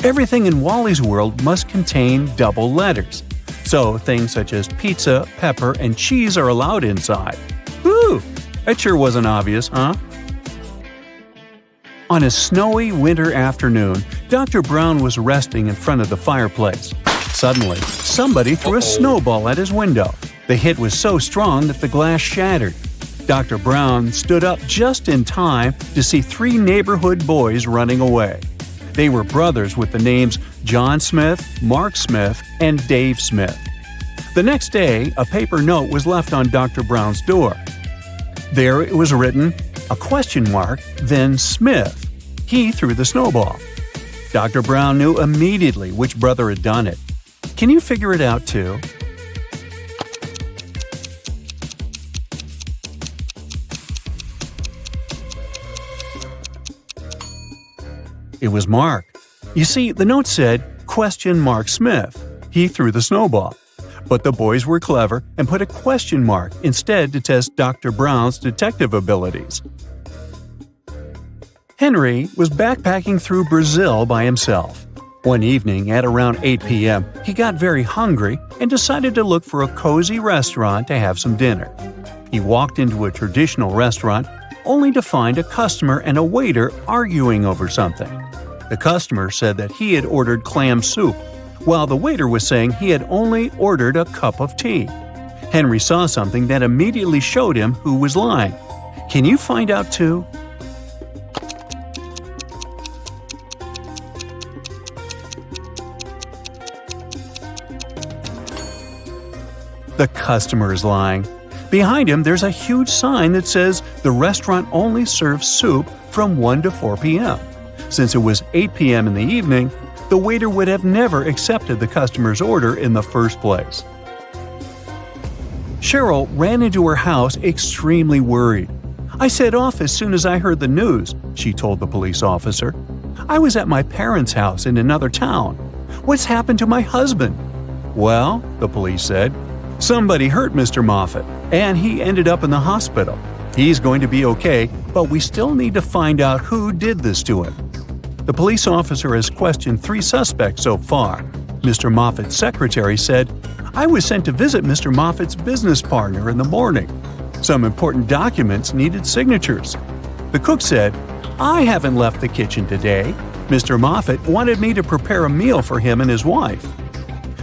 Everything in Wally's World must contain double letters. So things such as pizza, pepper, and cheese are allowed inside. Whew! That sure wasn't obvious, huh? On a snowy winter afternoon, Dr. Brown was resting in front of the fireplace. Suddenly, somebody threw a snowball at his window. The hit was so strong that the glass shattered. Dr. Brown stood up just in time to see 3 neighborhood boys running away. They were brothers with the names John Smith, Mark Smith, and Dave Smith. The next day, a paper note was left on Dr. Brown's door. There it was written, a question mark, then Smith. He threw the snowball. Dr. Brown knew immediately which brother had done it. Can you figure it out too? It was Mark. You see, the note said, "Question Mark Smith." He threw the snowball. But the boys were clever and put a question mark instead to test Dr. Brown's detective abilities. Henry was backpacking through Brazil by himself. One evening at around 8 p.m., he got very hungry and decided to look for a cozy restaurant to have some dinner. He walked into a traditional restaurant only to find a customer and a waiter arguing over something. The customer said that he had ordered clam soup, while the waiter was saying he had only ordered a cup of tea. Henry saw something that immediately showed him who was lying. Can you find out too? The customer is lying. Behind him, there's a huge sign that says the restaurant only serves soup from 1 to 4 p.m. Since it was 8 p.m. in the evening, the waiter would have never accepted the customer's order in the first place. Cheryl ran into her house extremely worried. "I set off as soon as I heard the news," she told the police officer. "I was at my parents' house in another town. What's happened to my husband?" "Well," the police said, "somebody hurt Mr. Moffat, and he ended up in the hospital. He's going to be okay, but we still need to find out who did this to him." The police officer has questioned 3 suspects so far. Mr. Moffat's secretary said, "I was sent to visit Mr. Moffat's business partner in the morning. Some important documents needed signatures." The cook said, "I haven't left the kitchen today. Mr. Moffat wanted me to prepare a meal for him and his wife."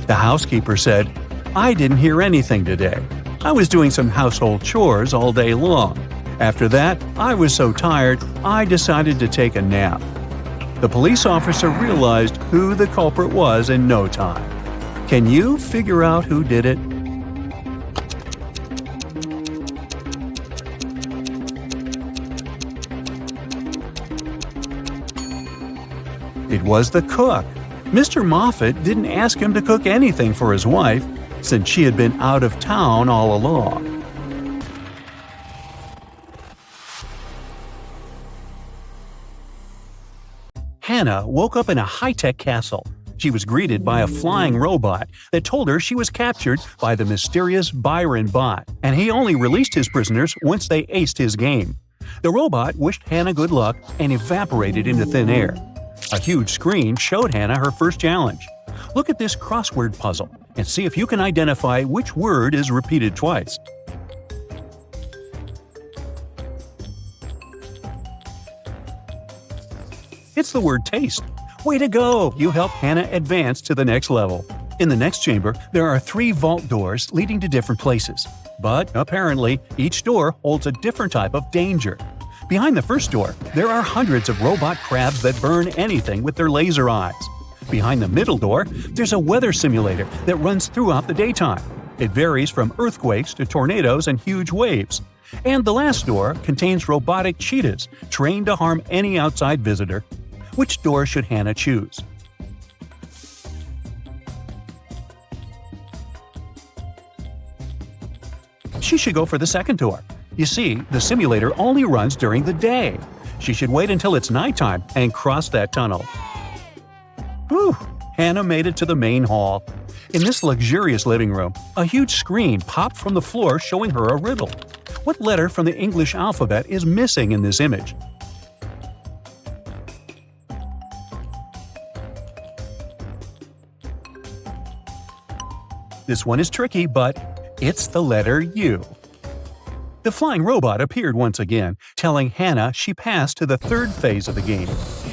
The housekeeper said, "I didn't hear anything today. I was doing some household chores all day long. After that, I was so tired, I decided to take a nap." The police officer realized who the culprit was in no time. Can you figure out who did it? It was the cook. Mr. Moffat didn't ask him to cook anything for his wife, since she had been out of town all along. Hannah woke up in a high-tech castle. She was greeted by a flying robot that told her she was captured by the mysterious Byron bot, and he only released his prisoners once they aced his game. The robot wished Hannah good luck and evaporated into thin air. A huge screen showed Hannah her first challenge. Look at this crossword puzzle and see if you can identify which word is repeated twice. It's the word taste. Way to go! You helped Hannah advance to the next level. In the next chamber, there are 3 vault doors leading to different places. But apparently, each door holds a different type of danger. Behind the first door, there are hundreds of robot crabs that burn anything with their laser eyes. Behind the middle door, there's a weather simulator that runs throughout the daytime. It varies from earthquakes to tornadoes and huge waves. And the last door contains robotic cheetahs trained to harm any outside visitor. Which door should Hannah choose? She should go for the second door. You see, the simulator only runs during the day. She should wait until it's nighttime and cross that tunnel. Whew! Hannah made it to the main hall. In this luxurious living room, a huge screen popped from the floor showing her a riddle. What letter from the English alphabet is missing in this image? This one is tricky, but it's the letter U. The flying robot appeared once again, telling Hannah she passed to the 3rd phase of the game.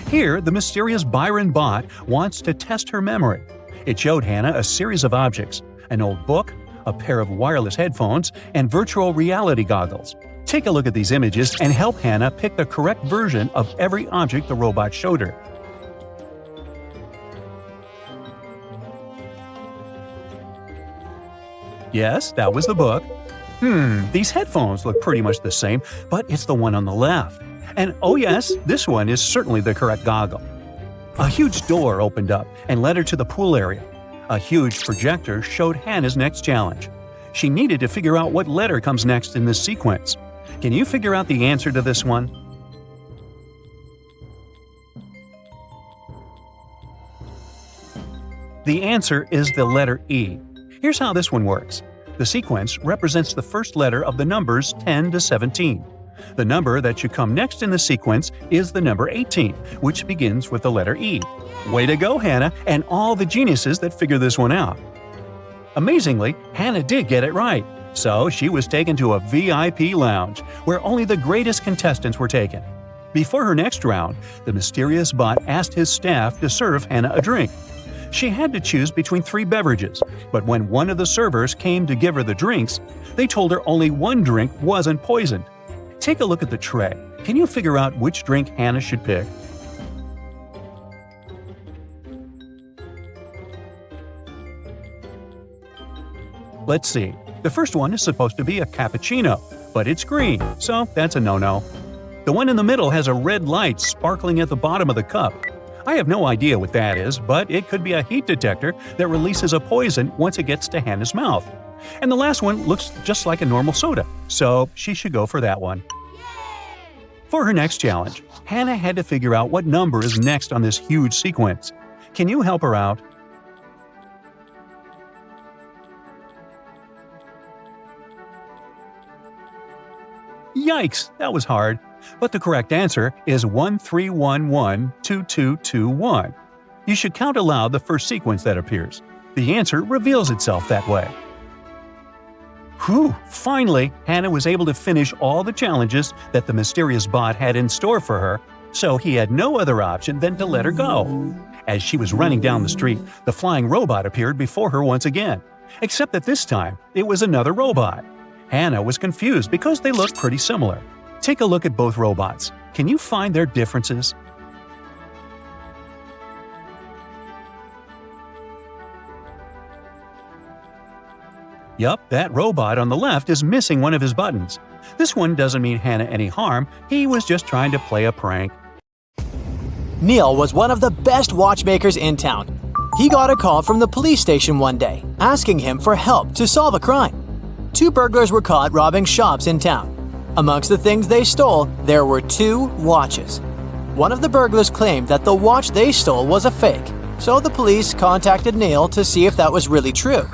Here, the mysterious Byron bot wants to test her memory. It showed Hannah a series of objects: an old book, a pair of wireless headphones, and virtual reality goggles. Take a look at these images and help Hannah pick the correct version of every object the robot showed her. Yes, that was the book. These headphones look pretty much the same, but it's the one on the left. And oh yes, this one is certainly the correct goggle. A huge door opened up and led her to the pool area. A huge projector showed Hannah's next challenge. She needed to figure out what letter comes next in this sequence. Can you figure out the answer to this one? The answer is the letter E. Here's how this one works. The sequence represents the first letter of the numbers 10 to 17. The number that should come next in the sequence is the number 18, which begins with the letter E. Way to go, Hannah, and all the geniuses that figured this one out. Amazingly, Hannah did get it right, so she was taken to a VIP lounge, where only the greatest contestants were taken. Before her next round, the mysterious bot asked his staff to serve Hannah a drink. She had to choose between 3 beverages, but when one of the servers came to give her the drinks, they told her only one drink wasn't poisoned. Take a look at the tray. Can you figure out which drink Hannah should pick? Let's see. The first one is supposed to be a cappuccino, but it's green, so that's a no-no. The one in the middle has a red light sparkling at the bottom of the cup. I have no idea what that is, but it could be a heat detector that releases a poison once it gets to Hannah's mouth. And the last one looks just like a normal soda, so she should go for that one. For her next challenge, Hannah had to figure out what number is next on this huge sequence. Can you help her out? Yikes, that was hard. But the correct answer is 13112221. You should count aloud the first sequence that appears. The answer reveals itself that way. Whew! Finally, Hannah was able to finish all the challenges that the mysterious bot had in store for her, so he had no other option than to let her go. As she was running down the street, the flying robot appeared before her once again. Except that this time, it was another robot. Hannah was confused because they looked pretty similar. Take a look at both robots. Can you find their differences? Yup, that robot on the left is missing one of his buttons. This one doesn't mean Hannah any harm, he was just trying to play a prank. Neil was one of the best watchmakers in town. He got a call from the police station one day, asking him for help to solve a crime. 2 burglars were caught robbing shops in town. Amongst the things they stole, there were 2 watches. One of the burglars claimed that the watch they stole was a fake, so the police contacted Neil to see if that was really true.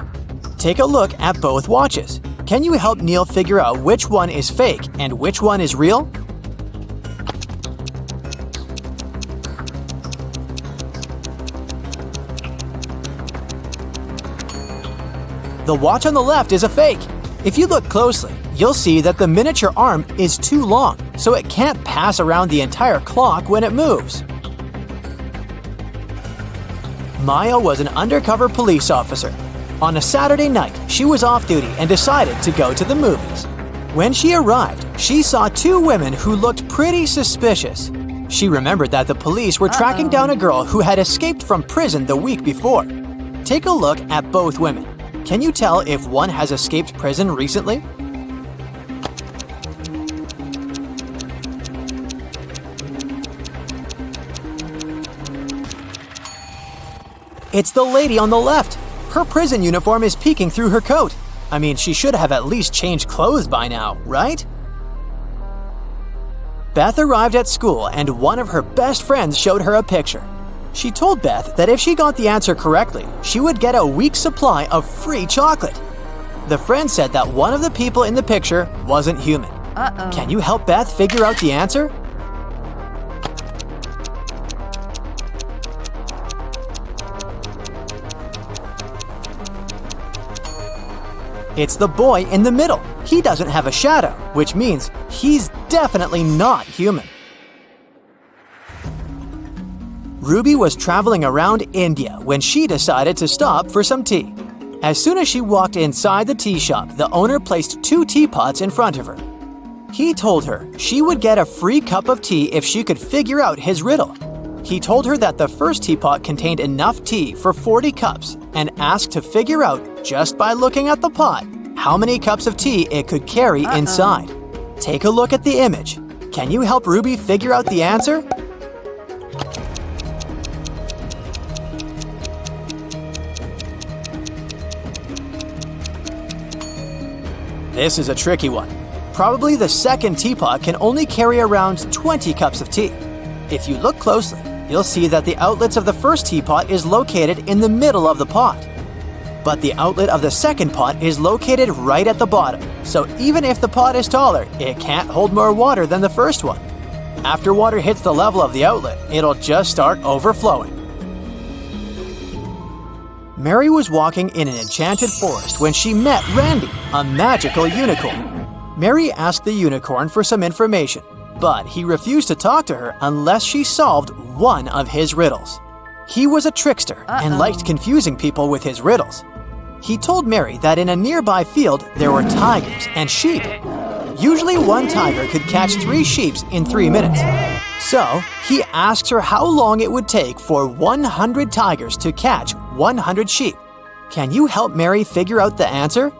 Take a look at both watches. Can you help Neil figure out which one is fake and which one is real? The watch on the left is a fake. If you look closely, you'll see that the miniature arm is too long, so it can't pass around the entire clock when it moves. Maya was an undercover police officer. On a Saturday night, she was off duty and decided to go to the movies. When she arrived, she saw 2 women who looked pretty suspicious. She remembered that the police were tracking down a girl who had escaped from prison the week before. Take a look at both women. Can you tell if one has escaped prison recently? It's the lady on the left. Her prison uniform is peeking through her coat. I mean, she should have at least changed clothes by now, right? Beth arrived at school and one of her best friends showed her a picture. She told Beth that if she got the answer correctly, she would get a week's supply of free chocolate. The friend said that one of the people in the picture wasn't human. Can you help Beth figure out the answer? It's the boy in the middle. He doesn't have a shadow, which means he's definitely not human. Ruby was traveling around India when she decided to stop for some tea. As soon as she walked inside the tea shop, the owner placed 2 teapots in front of her. He told her she would get a free cup of tea if she could figure out his riddle. He told her that the first teapot contained enough tea for 40 cups and asked to figure out, just by looking at the pot, how many cups of tea it could carry inside. Take a look at the image. Can you help Ruby figure out the answer? This is a tricky one. Probably the second teapot can only carry around 20 cups of tea. If you look closely, you'll see that the outlets of the first teapot is located in the middle of the pot. But the outlet of the second pot is located right at the bottom, so even if the pot is taller, it can't hold more water than the first one. After water hits the level of the outlet, it'll just start overflowing. Mary was walking in an enchanted forest when she met Randy, a magical unicorn. Mary asked the unicorn for some information, but he refused to talk to her unless she solved one of his riddles. He was a trickster and liked confusing people with his riddles. He told Mary that in a nearby field there were tigers and sheep. Usually one tiger could catch 3 sheep in 3 minutes. So he asked her how long it would take for 100 tigers to catch 100 sheep. Can you help Mary figure out the answer?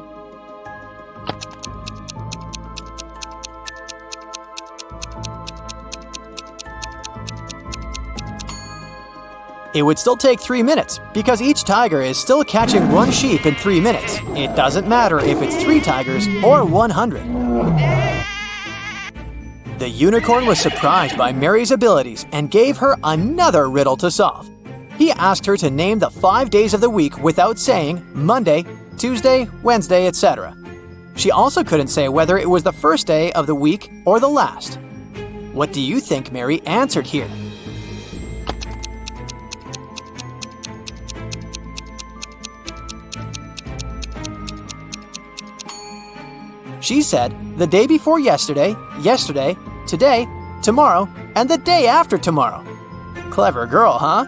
It would still take 3 minutes, because each tiger is still catching 1 sheep in 3 minutes. It doesn't matter if it's 3 tigers or 100. The unicorn was surprised by Mary's abilities and gave her another riddle to solve. He asked her to name the 5 days of the week without saying Monday, Tuesday, Wednesday, etc. She also couldn't say whether it was the first day of the week or the last. What do you think Mary answered here? She said, the day before yesterday, yesterday, today, tomorrow, and the day after tomorrow. Clever girl, huh?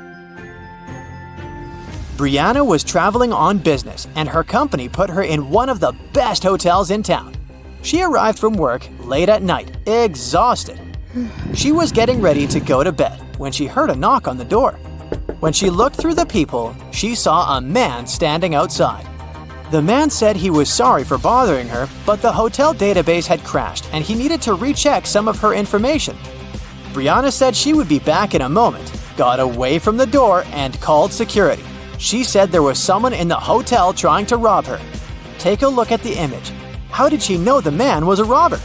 Brianna was traveling on business, and her company put her in one of the best hotels in town. She arrived from work late at night, exhausted. She was getting ready to go to bed when she heard a knock on the door. When she looked through the peephole, she saw a man standing outside. The man said he was sorry for bothering her, but the hotel database had crashed and he needed to recheck some of her information. Brianna said she would be back in a moment, got away from the door, and called security. She said there was someone in the hotel trying to rob her. Take a look at the image. How did she know the man was a robber?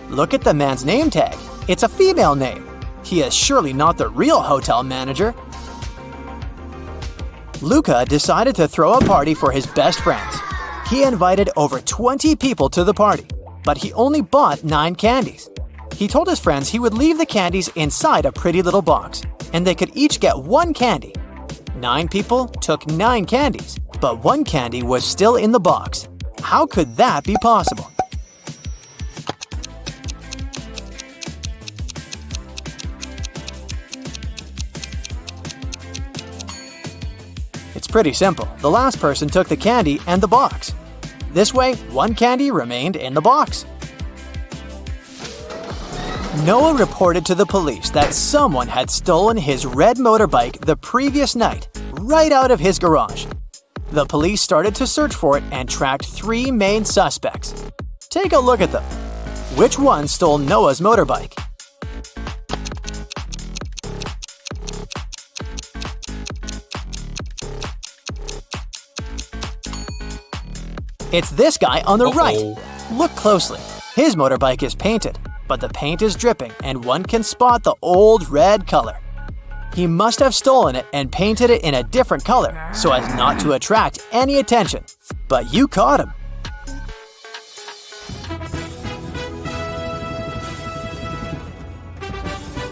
Look at the man's name tag. It's a female name. He is surely not the real hotel manager. Luca decided to throw a party for his best friends. He invited over 20 people to the party, but he only bought 9 candies. He told his friends he would leave the candies inside a pretty little box, and they could each get 1 candy. 9 people took 9 candies, but 1 candy was still in the box. How could that be possible? It's pretty simple. The last person took the candy and the box. This way, 1 candy remained in the box. Noah reported to the police that someone had stolen his red motorbike the previous night, right out of his garage. The police started to search for it and tracked 3 main suspects. Take a look at them. Which one stole Noah's motorbike? It's this guy on the right. Look closely. His motorbike is painted, but the paint is dripping and one can spot the old red color. He must have stolen it and painted it in a different color so as not to attract any attention. But you caught him.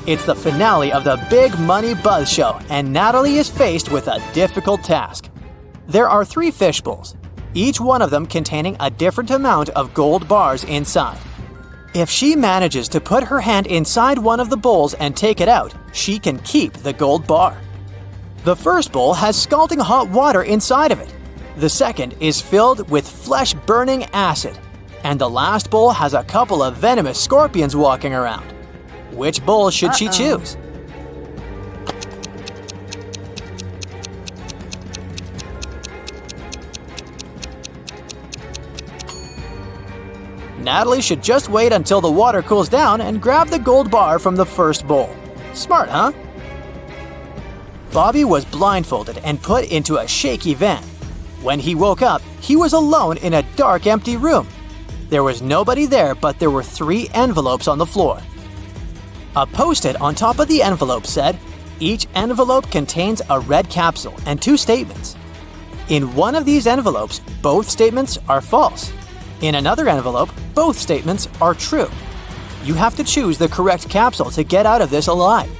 It's the finale of the Big Money Buzz Show, and Natalie is faced with a difficult task. There are 3 fish bowls, each one of them containing a different amount of gold bars inside. If she manages to put her hand inside one of the bowls and take it out, she can keep the gold bar. The first bowl has scalding hot water inside of it. The second is filled with flesh-burning acid. And the last bowl has a couple of venomous scorpions walking around. Which bowl should she choose? Natalie should just wait until the water cools down and grab the gold bar from the first bowl. Smart, huh? Bobby was blindfolded and put into a shaky van. When he woke up, he was alone in a dark, empty room. There was nobody there, but there were 3 envelopes on the floor. A post-it on top of the envelope said, "Each envelope contains a red capsule and 2 statements. In one of these envelopes, both statements are false. In another envelope, both statements are true. You have to choose the correct capsule to get out of this alive."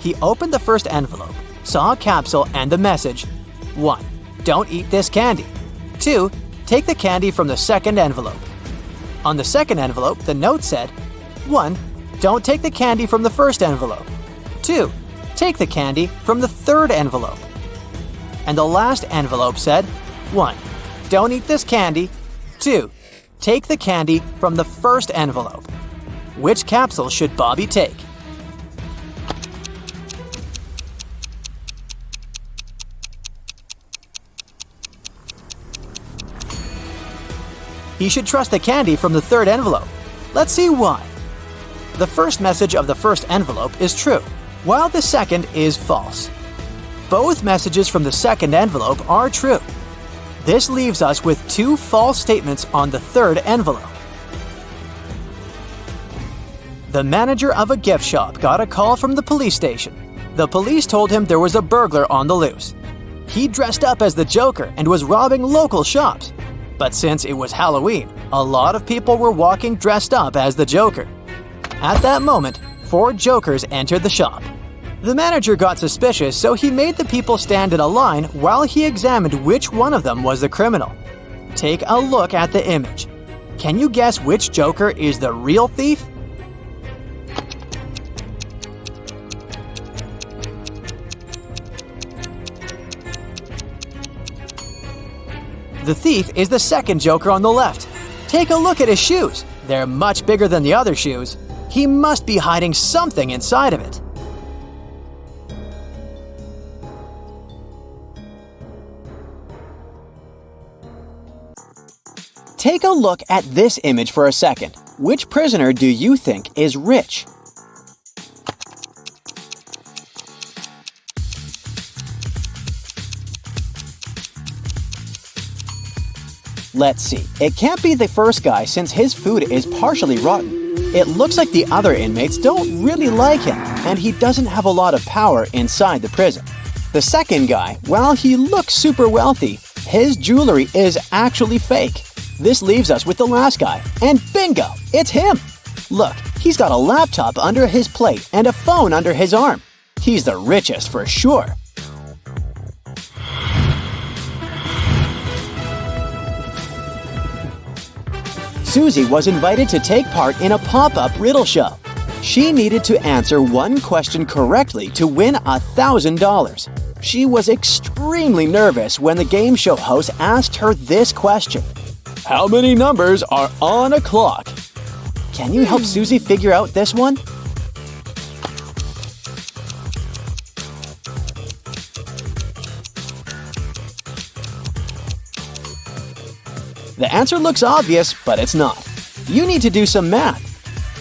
He opened the first envelope, saw a capsule and the message, 1. Don't eat this candy. 2. Take the candy from the second envelope. On the second envelope, the note said, 1. Don't take the candy from the first envelope. 2. Take the candy from the third envelope. And the last envelope said, 1. Don't eat this candy. 2. Take the candy from the first envelope. Which capsule should Bobby take? He should trust the candy from the third envelope. Let's see why. The first message of the first envelope is true, while the second is false. Both messages from the second envelope are true. This leaves us with 2 false statements on the third envelope. The manager of a gift shop got a call from the police station. The police told him there was a burglar on the loose. He dressed up as the Joker and was robbing local shops. But since it was Halloween, a lot of people were walking dressed up as the Joker. At that moment, 4 Jokers entered the shop. The manager got suspicious, so he made the people stand in a line while he examined which one of them was the criminal. Take a look at the image. Can you guess which Joker is the real thief? The thief is the second Joker on the left. Take a look at his shoes. They're much bigger than the other shoes. He must be hiding something inside of it. Take a look at this image for a second. Which prisoner do you think is rich? Let's see. It can't be the first guy since his food is partially rotten. It looks like the other inmates don't really like him, and he doesn't have a lot of power inside the prison. The second guy, while he looks super wealthy, his jewelry is actually fake. This leaves us with the last guy, and bingo! It's him! Look, he's got a laptop under his plate and a phone under his arm. He's the richest for sure. Susie was invited to take part in a pop-up riddle show. She needed to answer one question correctly to win $1,000. She was extremely nervous when the game show host asked her this question. How many numbers are on a clock? Can you help Susie figure out this one? The answer looks obvious, but it's not. You need to do some math.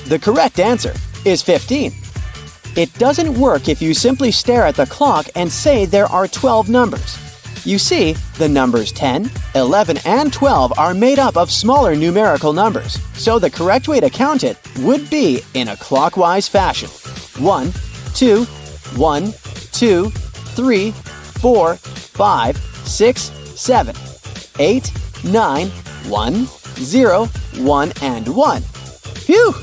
The correct answer is 15. It doesn't work if you simply stare at the clock and say there are 12 numbers. You see, the numbers 10, 11, and 12 are made up of smaller numerical numbers, so the correct way to count it would be in a clockwise fashion. 1, 2, 1, 2, 3, 4, 5, 6, 7, 8, 9, 1, 0, 1, and 1. Phew!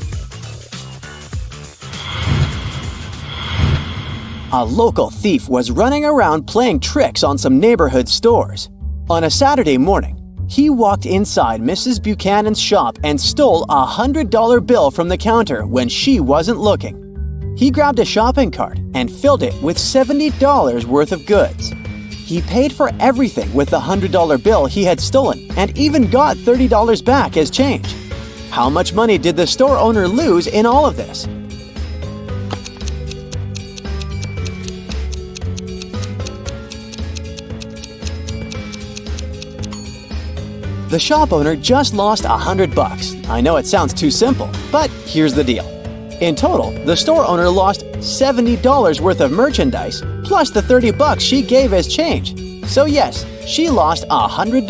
A local thief was running around playing tricks on some neighborhood stores. On a Saturday morning, he walked inside Mrs. Buchanan's shop and stole a $100 bill from the counter when she wasn't looking. He grabbed a shopping cart and filled it with $70 worth of goods. He paid for everything with the $100 bill he had stolen and even got $30 back as change. How much money did the store owner lose in all of this? The shop owner just lost $100. I know it sounds too simple, but here's the deal. In total, the store owner lost $70 worth of merchandise, plus the $30 she gave as change. So yes, she lost $100.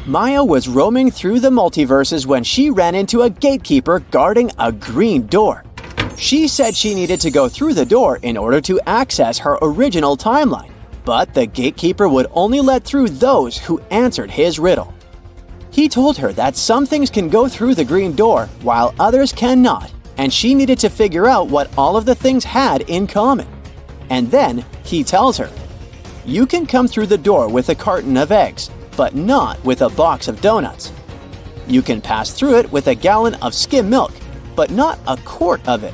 Maya was roaming through the multiverses when she ran into a gatekeeper guarding a green door. She said she needed to go through the door in order to access her original timeline, but the gatekeeper would only let through those who answered his riddle. He told her that some things can go through the green door while others cannot, and she needed to figure out what all of the things had in common. And then he tells her, "You can come through the door with a carton of eggs, but not with a box of donuts. You can pass through it with a gallon of skim milk, but not a quart of it.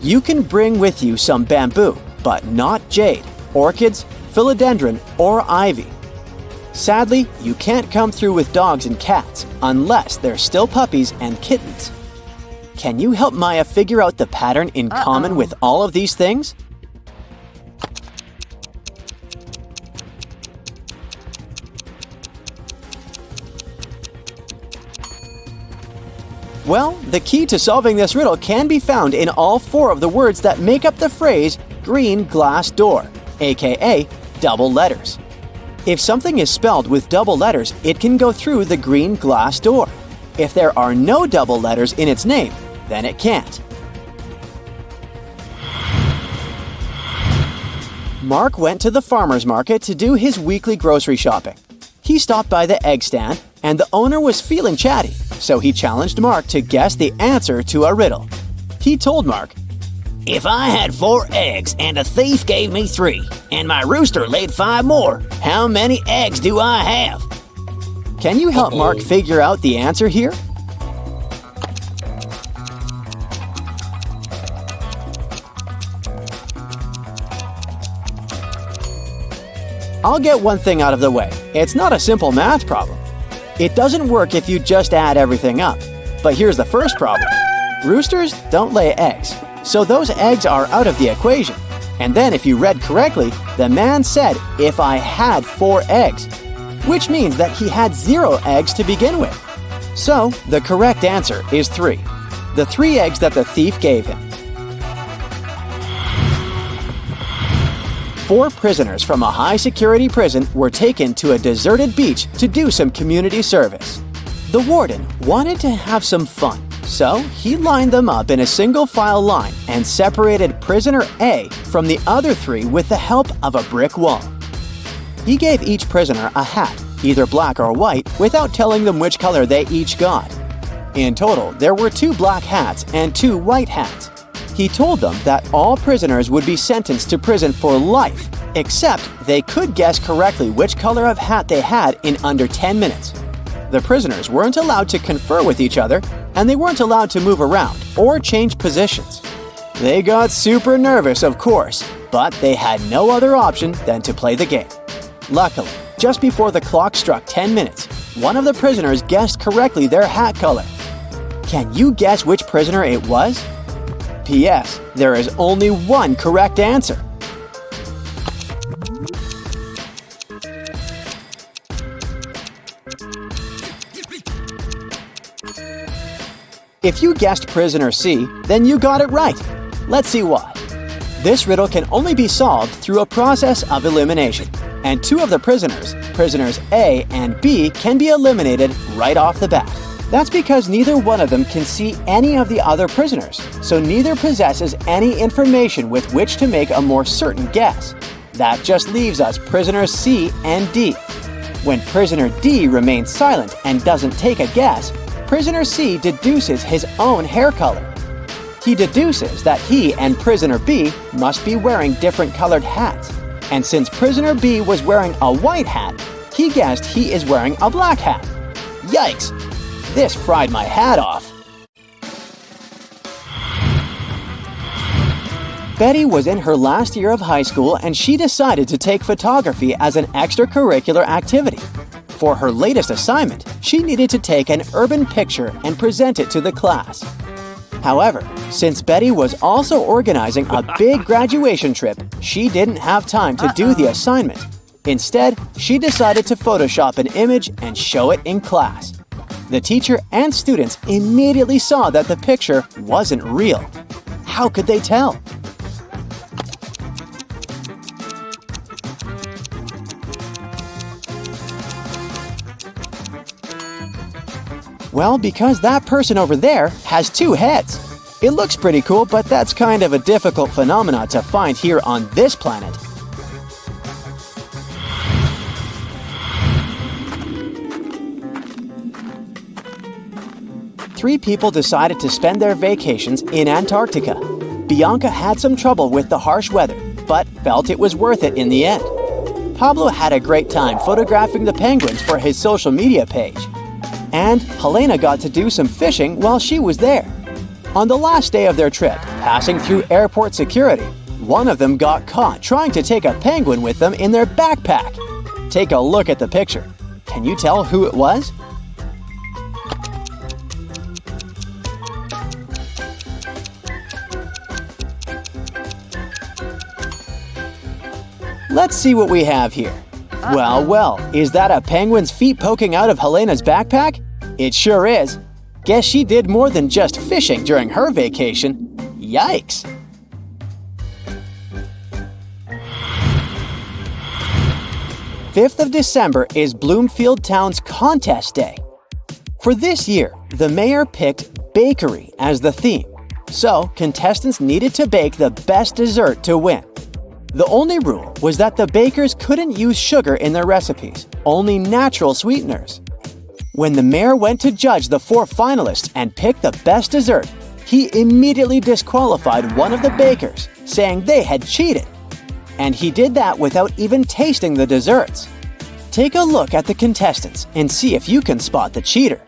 You can bring with you some bamboo, but not jade, orchids, philodendron, or ivy. Sadly, you can't come through with dogs and cats unless they're still puppies and kittens." Can you help Maya figure out the pattern in common with all of these things? Well, the key to solving this riddle can be found in all 4 of the words that make up the phrase green glass door, aka double letters. If something is spelled with double letters, it can go through the green glass door. If there are no double letters in its name, then it can't. Mark went to the farmer's market to do his weekly grocery shopping. He stopped by the egg stand, and the owner was feeling chatty, so he challenged Mark to guess the answer to a riddle. He told Mark, "If I had 4 eggs and a thief gave me 3, and my rooster laid 5 more, how many eggs do I have?" Can you help Mark figure out the answer here? I'll get one thing out of the way. It's not a simple math problem. It doesn't work if you just add everything up. But here's the first problem. Roosters don't lay eggs, so those eggs are out of the equation. And then if you read correctly, the man said, "If I had 4 eggs," which means that he had 0 eggs to begin with. So the correct answer is 3. The 3 eggs that the thief gave him. 4 prisoners from a high-security prison were taken to a deserted beach to do some community service. The warden wanted to have some fun, so he lined them up in a single-file line and separated prisoner A from the other 3 with the help of a brick wall. He gave each prisoner a hat, either black or white, without telling them which color they each got. In total, there were 2 black hats and 2 white hats. He told them that all prisoners would be sentenced to prison for life, except they could guess correctly which color of hat they had in under 10 minutes. The prisoners weren't allowed to confer with each other, and they weren't allowed to move around or change positions. They got super nervous, of course, but they had no other option than to play the game. Luckily, just before the clock struck 10 minutes, one of the prisoners guessed correctly their hat color. Can you guess which prisoner it was? P.S. There is only one correct answer. If you guessed prisoner C, then you got it right. Let's see why. This riddle can only be solved through a process of elimination, and 2 of the prisoners A and B, can be eliminated right off the bat. That's because neither one of them can see any of the other prisoners, so neither possesses any information with which to make a more certain guess. That just leaves us prisoners C and D. When prisoner D remains silent and doesn't take a guess, prisoner C deduces his own hair color. He deduces that he and prisoner B must be wearing different colored hats. And since prisoner B was wearing a white hat, he guessed he is wearing a black hat. Yikes! This fried my hat off. Betty was in her last year of high school and she decided to take photography as an extracurricular activity. For her latest assignment, she needed to take an urban picture and present it to the class. However, since Betty was also organizing a big graduation trip, she didn't have time to do the assignment. Instead, she decided to Photoshop an image and show it in class. The teacher and students immediately saw that the picture wasn't real. How could they tell? Well, because that person over there has two heads. It looks pretty cool, but that's kind of a difficult phenomenon to find here on this planet. Three people decided to spend their vacations in Antarctica. Bianca had some trouble with the harsh weather, but felt it was worth it in the end. Pablo had a great time photographing the penguins for his social media page. And Helena got to do some fishing while she was there. On the last day of their trip, passing through airport security, one of them got caught trying to take a penguin with them in their backpack. Take a look at the picture. Can you tell who it was? Let's see what we have here. Well, is that a penguin's feet poking out of Helena's backpack? It sure is. Guess she did more than just fishing during her vacation. Yikes! December 5th is Bloomfield Town's Contest Day. For this year, the mayor picked bakery as the theme, so contestants needed to bake the best dessert to win. The only rule was that the bakers couldn't use sugar in their recipes, only natural sweeteners. When the mayor went to judge the 4 finalists and pick the best dessert, he immediately disqualified one of the bakers, saying they had cheated. And he did that without even tasting the desserts. Take a look at the contestants and see if you can spot the cheater.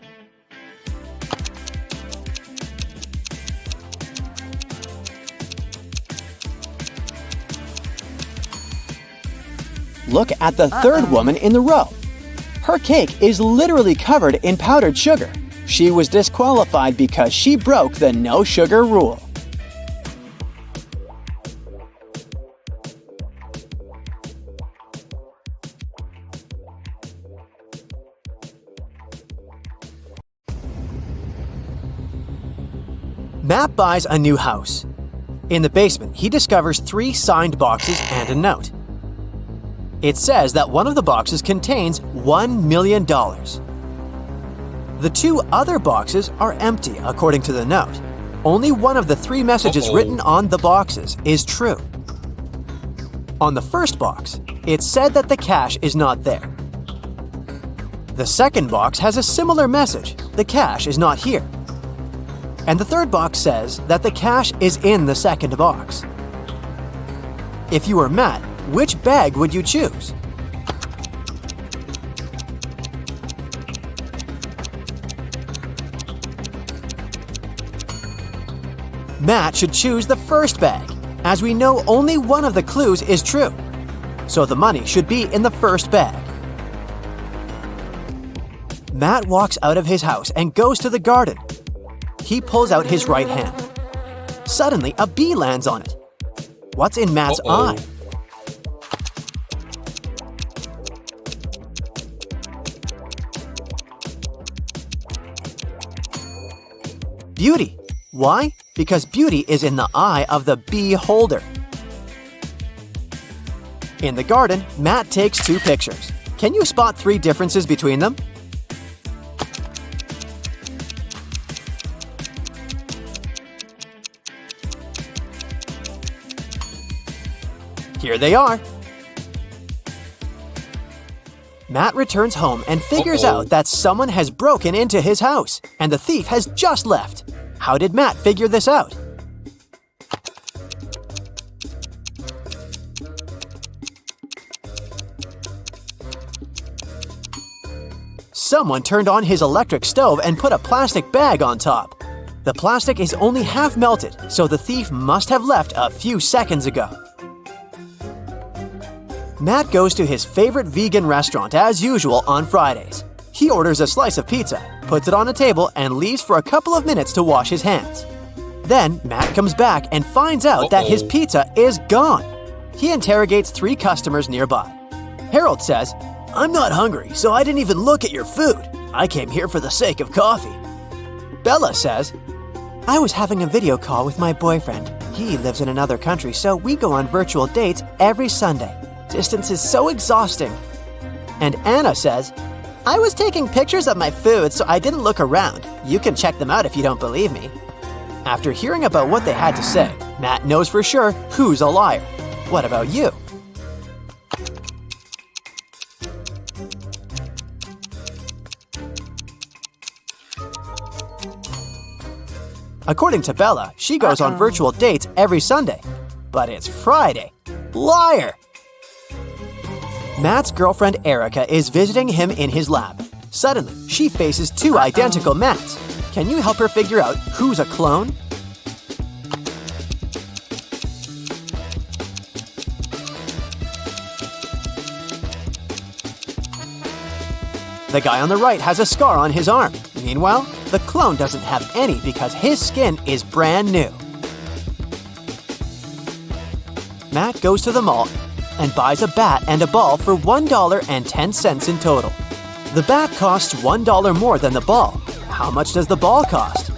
Look at the third woman in the row. Her cake is literally covered in powdered sugar. She was disqualified because she broke the no sugar rule. Matt buys a new house. In the basement, he discovers 3 signed boxes and a note. It says that one of the boxes contains $1 million. The 2 other boxes are empty, according to the note. Only one of the 3 messages written on the boxes is true. On the first box, it said that the cash is not there. The second box has a similar message: the cash is not here. And the third box says that the cash is in the second box. If you were Matt, which bag would you choose? Matt should choose the first bag, as we know only one of the clues is true. So the money should be in the first bag. Matt walks out of his house and goes to the garden. He pulls out his right hand. Suddenly, a bee lands on it. What's in Matt's eye? Beauty. Why? Because beauty is in the eye of the bee holder. In the garden, Matt takes 2 pictures. Can you spot 3 differences between them? Here they are. Matt returns home and figures out that someone has broken into his house, and the thief has just left. How did Matt figure this out? Someone turned on his electric stove and put a plastic bag on top. The plastic is only half melted, so the thief must have left a few seconds ago. Matt goes to his favorite vegan restaurant as usual on Fridays. He orders a slice of pizza, puts it on a table, and leaves for a couple of minutes to wash his hands. Then Matt comes back and finds out that his pizza is gone. He interrogates 3 customers nearby. Harold says, "I'm not hungry, so I didn't even look at your food. I came here for the sake of coffee." Bella says, "I was having a video call with my boyfriend. He lives in another country, so we go on virtual dates every Sunday. Distance is so exhausting." And Anna says, I was taking pictures of my food, so I didn't look around. You can check them out if you don't believe me. After hearing about what they had to say, Matt knows for sure who's a liar. What about you? According to Bella, she goes on virtual dates every Sunday. But it's Friday. Liar! Matt's girlfriend Erica is visiting him in his lab. Suddenly, she faces two identical Matts. Can you help her figure out who's a clone? The guy on the right has a scar on his arm. Meanwhile, the clone doesn't have any because his skin is brand new. Matt goes to the mall and buys a bat and a ball for $1.10 in total. The bat costs $1 more than the ball. How much does the ball cost?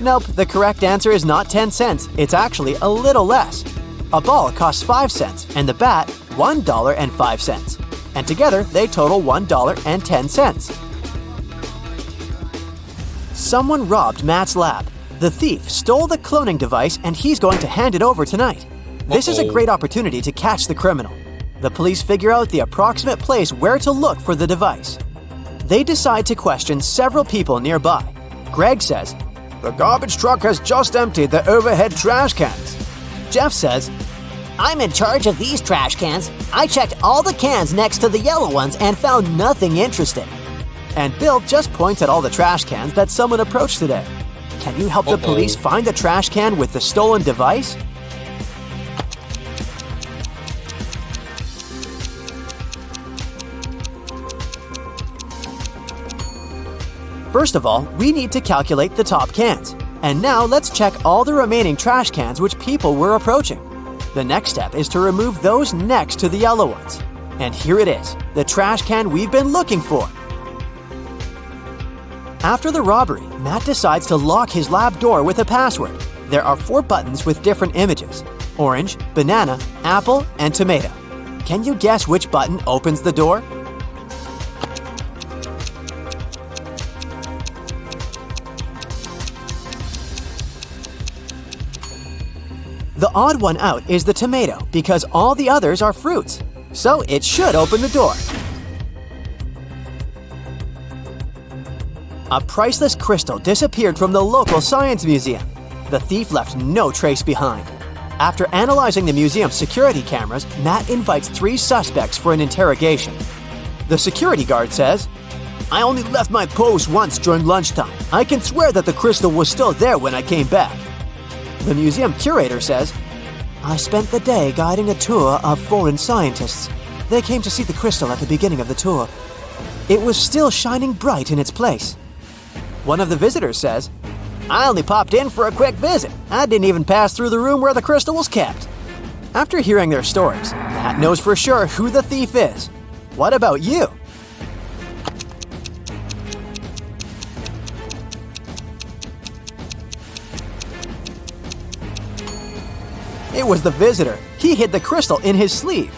Nope, the correct answer is not 10 cents. It's actually a little less. A ball costs 5 cents and the bat $1.05. And together they total $1.10. Someone robbed Matt's lab. The thief stole the cloning device and he's going to hand it over tonight. This is a great opportunity to catch the criminal. The police figure out the approximate place where to look for the device. They decide to question several people nearby. Greg says, "The garbage truck has just emptied the overhead trash cans." Jeff says, "I'm in charge of these trash cans. I checked all the cans next to the yellow ones and found nothing interesting." And Bill just points at all the trash cans that someone approached today. Can you help the police find the trash can with the stolen device? First of all, we need to calculate the top cans. And now let's check all the remaining trash cans which people were approaching. The next step is to remove those next to the yellow ones. And here it is, the trash can we've been looking for. After the robbery, Matt decides to lock his lab door with a password. There are 4 buttons with different images: orange, banana, apple, and tomato. Can you guess which button opens the door? The odd one out is the tomato because all the others are fruits. So it should open the door. A priceless crystal disappeared from the local science museum. The thief left no trace behind. After analyzing the museum's security cameras, Matt invites 3 suspects for an interrogation. The security guard says, "I only left my post once during lunchtime. I can swear that the crystal was still there when I came back." The museum curator says, "I spent the day guiding a tour of foreign scientists. They came to see the crystal at the beginning of the tour. It was still shining bright in its place." One of the visitors says, "I only popped in for a quick visit. I didn't even pass through the room where the crystal was kept." After hearing their stories, Matt knows for sure who the thief is. What about you? It was the visitor. He hid the crystal in his sleeve.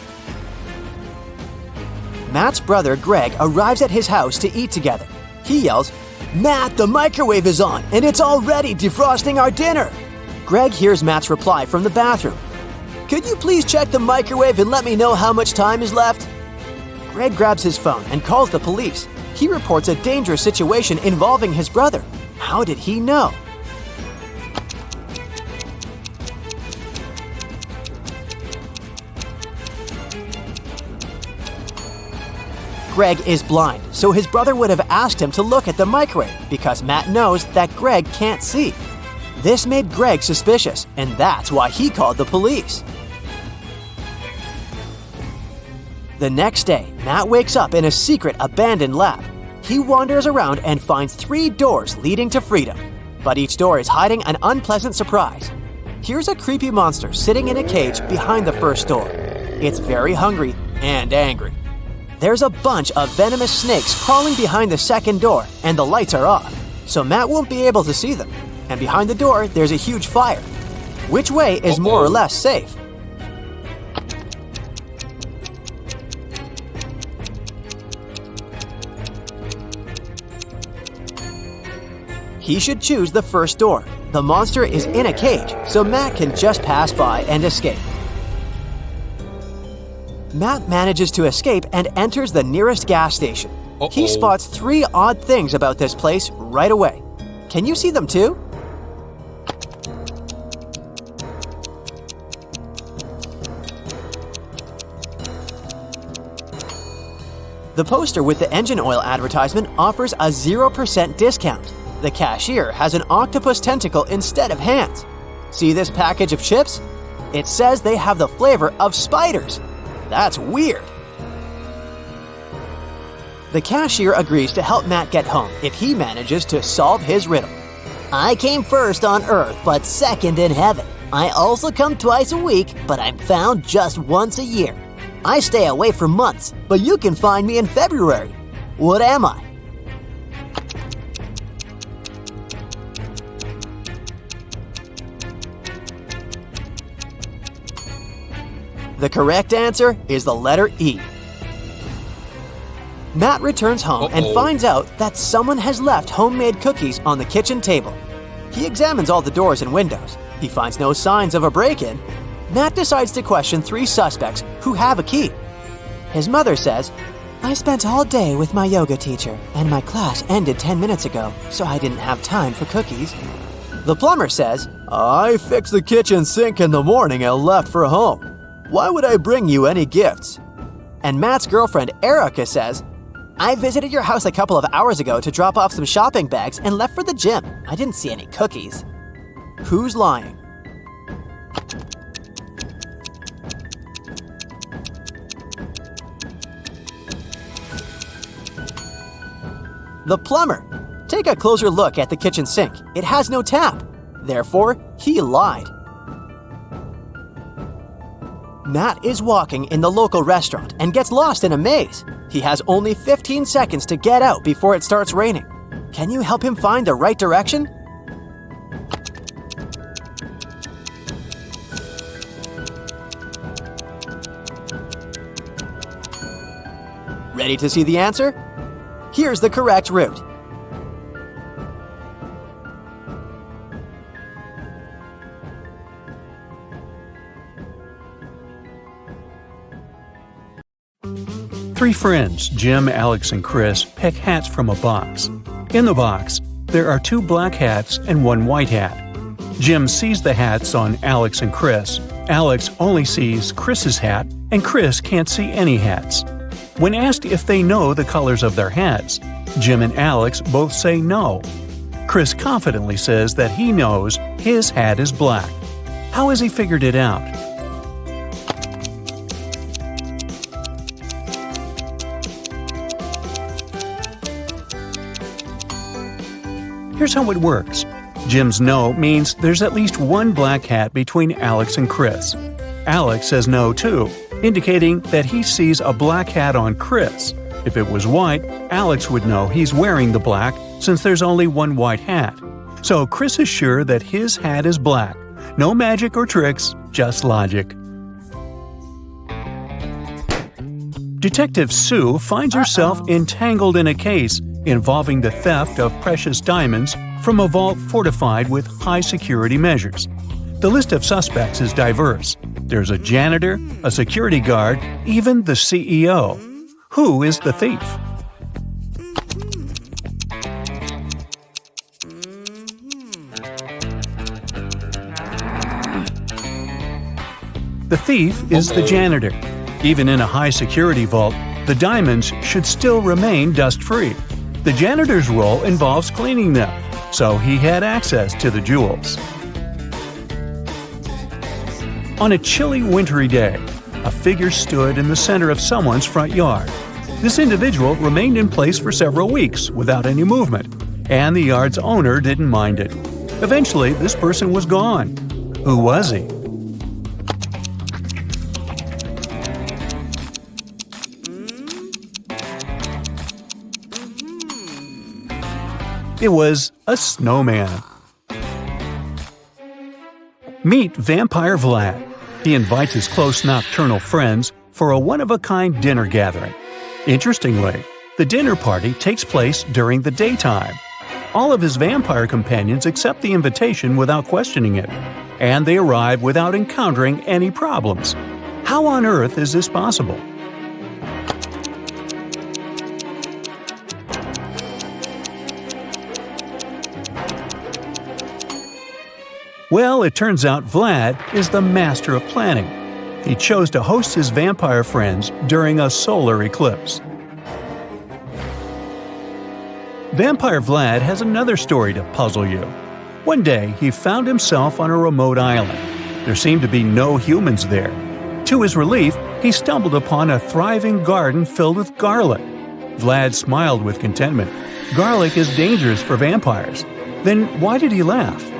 Matt's brother Greg arrives at his house to eat together. He yells, "Matt, the microwave is on, and it's already defrosting our dinner." Greg hears Matt's reply from the bathroom. "Could you please check the microwave and let me know how much time is left?" Greg grabs his phone and calls the police. He reports a dangerous situation involving his brother. How did he know? Greg is blind, so his brother would have asked him to look at the microwave because Matt knows that Greg can't see. This made Greg suspicious, and that's why he called the police. The next day, Matt wakes up in a secret abandoned lab. He wanders around and finds 3 doors leading to freedom, but each door is hiding an unpleasant surprise. Here's a creepy monster sitting in a cage behind the first door. It's very hungry and angry. There's a bunch of venomous snakes crawling behind the second door, and the lights are off, so Matt won't be able to see them. and behind the door there's a huge fire. Which way is more or less safe? He should choose the first door. The monster is in a cage, so Matt can just pass by and escape. Matt manages to escape and enters the nearest gas station. He spots 3 odd things about this place right away. Can you see them too? The poster with the engine oil advertisement offers a 0% discount. The cashier has an octopus tentacle instead of hands. See this package of chips? It says they have the flavor of spiders. That's weird. The cashier agrees to help Matt get home if he manages to solve his riddle. I came first on Earth, but second in heaven. I also come twice a week, but I'm found just once a year. I stay away for months, but you can find me in February. What am I? The correct answer is the letter E. Matt returns home and finds out that someone has left homemade cookies on the kitchen table. He examines all the doors and windows. He finds no signs of a break-in. Matt decides to question 3 suspects who have a key. His mother says, "I spent all day with my yoga teacher, and my class ended 10 minutes ago, so I didn't have time for cookies." The plumber says, "I fixed the kitchen sink in the morning and left for home. Why would I bring you any gifts?" And Matt's girlfriend Erica says, "I visited your house a couple of hours ago to drop off some shopping bags and left for the gym. I didn't see any cookies." Who's lying? The plumber. Take a closer look at the kitchen sink. It has no tap. Therefore, he lied. Matt is walking in the local restaurant and gets lost in a maze. He has only 15 seconds to get out before it starts raining. Can you help him find the right direction? Ready to see the answer? Here's the correct route. Three friends, Jim, Alex, and Chris, pick hats from a box. In the box, there are 2 black hats and 1 white hat. Jim sees the hats on Alex and Chris. Alex only sees Chris's hat, and Chris can't see any hats. When asked if they know the colors of their hats, Jim and Alex both say no. Chris confidently says that he knows his hat is black. How has he figured it out? Here's how it works. Jim's no means there's at least 1 black hat between Alex and Chris. Alex says no too, indicating that he sees a black hat on Chris. If it was white, Alex would know he's wearing the black since there's only 1 white hat. So Chris is sure that his hat is black. No magic or tricks, just logic. Detective Sue finds herself entangled in a case involving the theft of precious diamonds from a vault fortified with high-security measures. The list of suspects is diverse. There's a janitor, a security guard, even the CEO. Who is the thief? The thief is the janitor. Even in a high-security vault, the diamonds should still remain dust-free. The janitor's role involves cleaning them, so he had access to the jewels. On a chilly, wintry day, a figure stood in the center of someone's front yard. This individual remained in place for several weeks without any movement, and the yard's owner didn't mind it. Eventually, this person was gone. Who was he? It was a snowman. Meet Vampire Vlad. He invites his close nocturnal friends for a one-of-a-kind dinner gathering. Interestingly, the dinner party takes place during the daytime. All of his vampire companions accept the invitation without questioning it, and they arrive without encountering any problems. How on earth is this possible? Well, it turns out Vlad is the master of planning. He chose to host his vampire friends during a solar eclipse. Vampire Vlad has another story to puzzle you. One day, he found himself on a remote island. There seemed to be no humans there. To his relief, he stumbled upon a thriving garden filled with garlic. Vlad smiled with contentment. Garlic is dangerous for vampires. Then why did he laugh?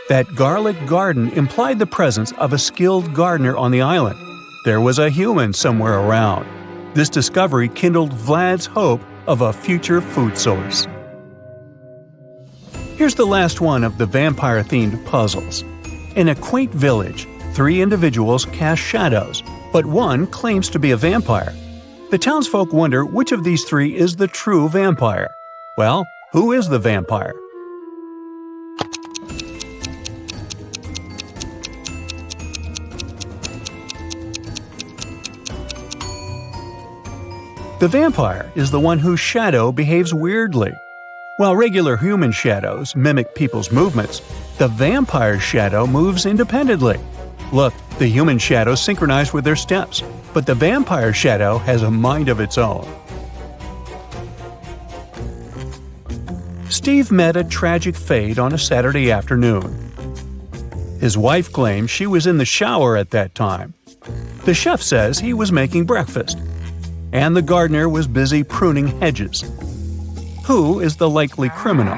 That garlic garden implied the presence of a skilled gardener on the island. There was a human somewhere around. This discovery kindled Vlad's hope of a future food source. Here's the last one of the vampire-themed puzzles. In a quaint village, 3 individuals cast shadows, but one claims to be a vampire. The townsfolk wonder which of these 3 is the true vampire. Well, who is the vampire? The vampire is the one whose shadow behaves weirdly. While regular human shadows mimic people's movements, the vampire's shadow moves independently. Look, the human shadows synchronize with their steps, but the vampire shadow has a mind of its own. Steve met a tragic fate on a Saturday afternoon. His wife claims she was in the shower at that time. The chef says he was making breakfast, and the gardener was busy pruning hedges. Who is the likely criminal?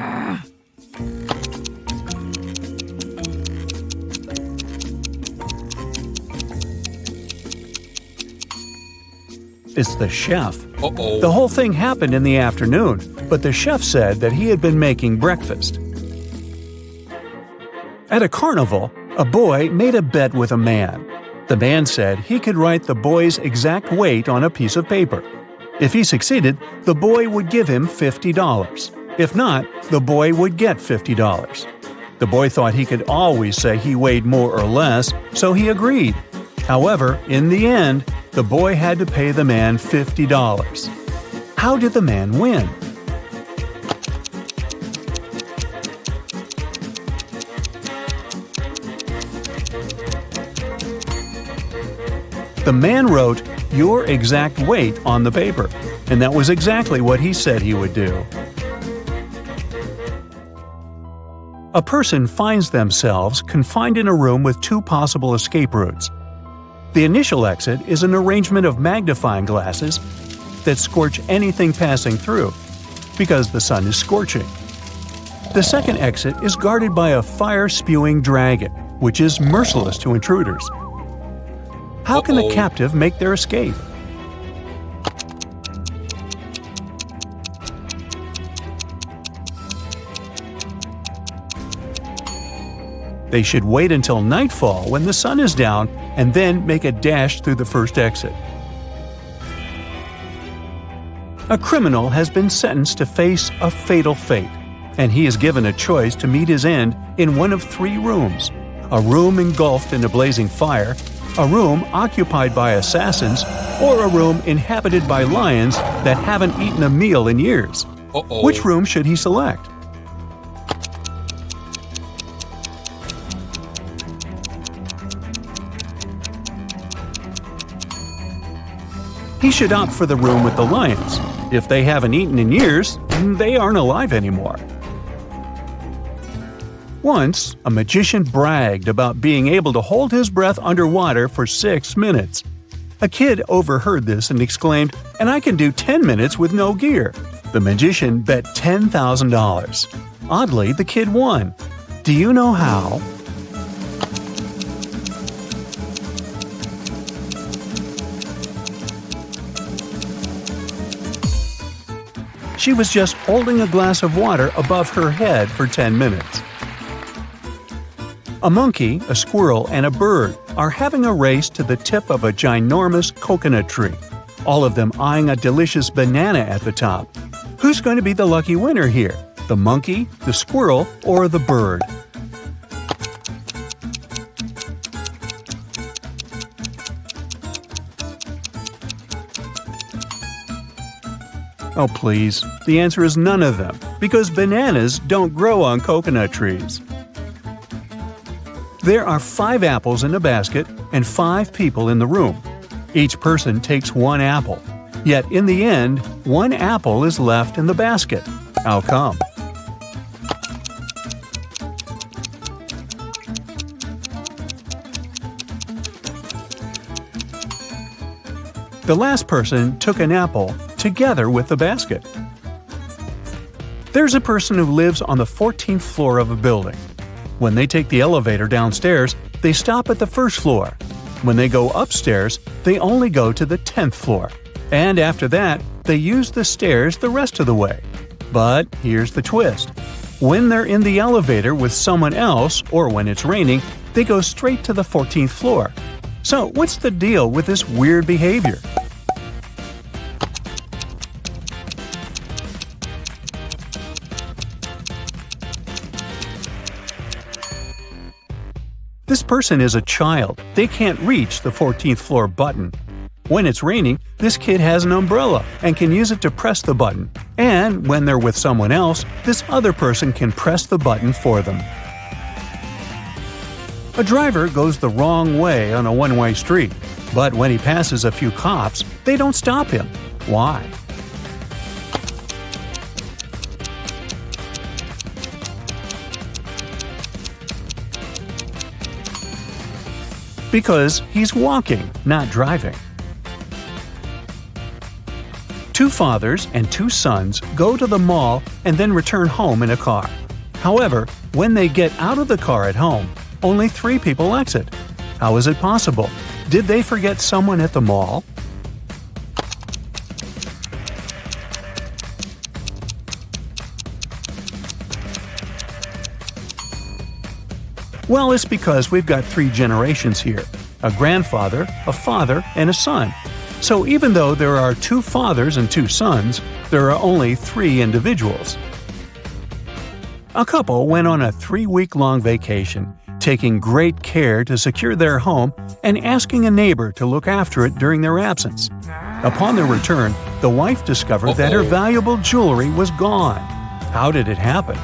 It's the chef. Uh-oh. The whole thing happened in the afternoon, but the chef said that he had been making breakfast. At a carnival, a boy made a bet with a man. The man said he could write the boy's exact weight on a piece of paper. If he succeeded, the boy would give him $50. If not, the boy would get $50. The boy thought he could always say he weighed more or less, so he agreed. However, in the end, the boy had to pay the man $50. How did the man win? The man wrote your exact weight on the paper, and that was exactly what he said he would do. A person finds themselves confined in a room with 2 possible escape routes. The initial exit is an arrangement of magnifying glasses that scorch anything passing through, because the sun is scorching. The second exit is guarded by a fire-spewing dragon, which is merciless to intruders. How can the captive make their escape? They should wait until nightfall when the sun is down and then make a dash through the first exit. A criminal has been sentenced to face a fatal fate, and he is given a choice to meet his end in one of 3 rooms: a room engulfed in a blazing fire, a room occupied by assassins, or a room inhabited by lions that haven't eaten a meal in years. Which room should he select? He should opt for the room with the lions. If they haven't eaten in years, they aren't alive anymore. Once, a magician bragged about being able to hold his breath underwater for 6 minutes. A kid overheard this and exclaimed, "And I can do 10 minutes with no gear." The magician bet $10,000. Oddly, the kid won. Do you know how? She was just holding a glass of water above her head for 10 minutes. A monkey, a squirrel, and a bird are having a race to the tip of a ginormous coconut tree, all of them eyeing a delicious banana at the top. Who's going to be the lucky winner here? The monkey, the squirrel, or the bird? Oh please, the answer is none of them, because bananas don't grow on coconut trees. There are 5 apples in a basket and 5 people in the room. Each person takes 1 apple. Yet in the end, 1 apple is left in the basket. How come? The last person took an apple together with the basket. There's a person who lives on the 14th floor of a building. When they take the elevator downstairs, they stop at the first floor. When they go upstairs, they only go to the 10th floor. And after that, they use the stairs the rest of the way. But here's the twist. When they're in the elevator with someone else, or when it's raining, they go straight to the 14th floor. So what's the deal with this weird behavior? This person is a child. They can't reach the 14th floor button. When it's raining, this kid has an umbrella and can use it to press the button. And when they're with someone else, this other person can press the button for them. A driver goes the wrong way on a one-way street, but when he passes a few cops, they don't stop him. Why? Because he's walking, not driving. 2 fathers and 2 sons go to the mall and then return home in a car. However, when they get out of the car at home, only 3 people exit. How is it possible? Did they forget someone at the mall? Well, it's because we've got 3 generations here: a grandfather, a father, and a son. So even though there are 2 fathers and 2 sons, there are only 3 individuals. A couple went on a 3-week-long vacation, taking great care to secure their home and asking a neighbor to look after it during their absence. Upon their return, the wife discovered that her valuable jewelry was gone. How did it happen?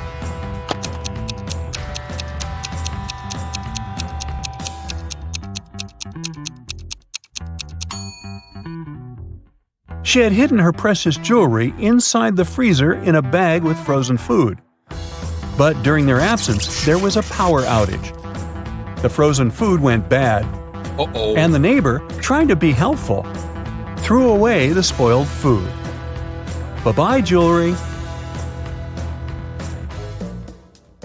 She had hidden her precious jewelry inside the freezer in a bag with frozen food. But during their absence, there was a power outage. The frozen food went bad, and the neighbor, trying to be helpful, threw away the spoiled food. Bye-bye, jewelry.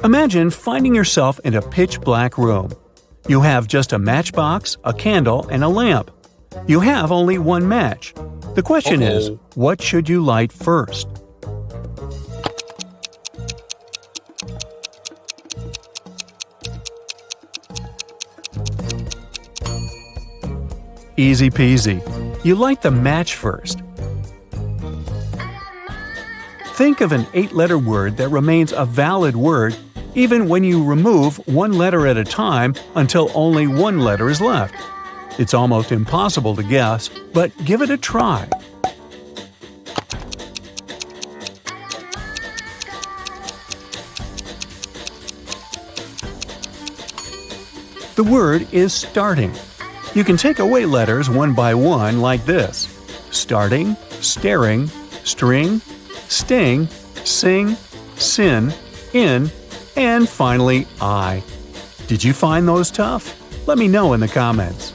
Imagine finding yourself in a pitch-black room. You have just a matchbox, a candle, and a lamp. You have only 1 match. The question is, what should you light first? Easy peasy. You light the match first. Think of an 8-letter word that remains a valid word even when you remove 1 letter at a time until only 1 letter is left. It's almost impossible to guess, but give it a try. The word is starting. You can take away letters one by one like this: starting, staring, string, sting, sing, sin, in, and finally I. Did you find those tough? Let me know in the comments.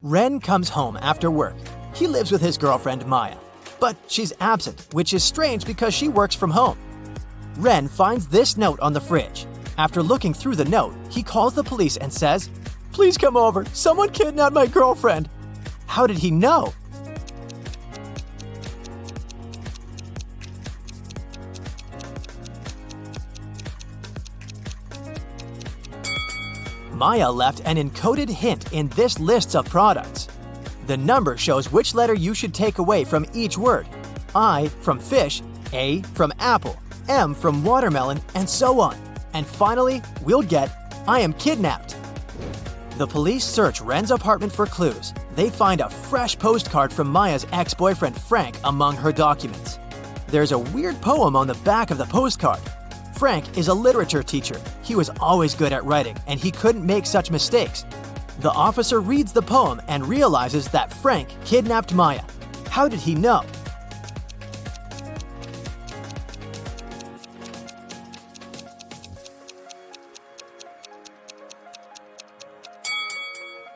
Ren comes home after work. He lives with his girlfriend Maya, but she's absent, which is strange because she works from home. Ren finds this note on the fridge. After looking through the note, he calls the police and says, "Please come over. Someone kidnapped my girlfriend." How did he know? Maya left an encoded hint in this list of products. The number shows which letter you should take away from each word. I from fish, A from apple, M from watermelon, and so on. And finally, we'll get, "I am kidnapped." The police search Ren's apartment for clues. They find a fresh postcard from Maya's ex-boyfriend Frank among her documents. There's a weird poem on the back of the postcard. Frank is a literature teacher. He was always good at writing, and he couldn't make such mistakes. The officer reads the poem and realizes that Frank kidnapped Maya. How did he know?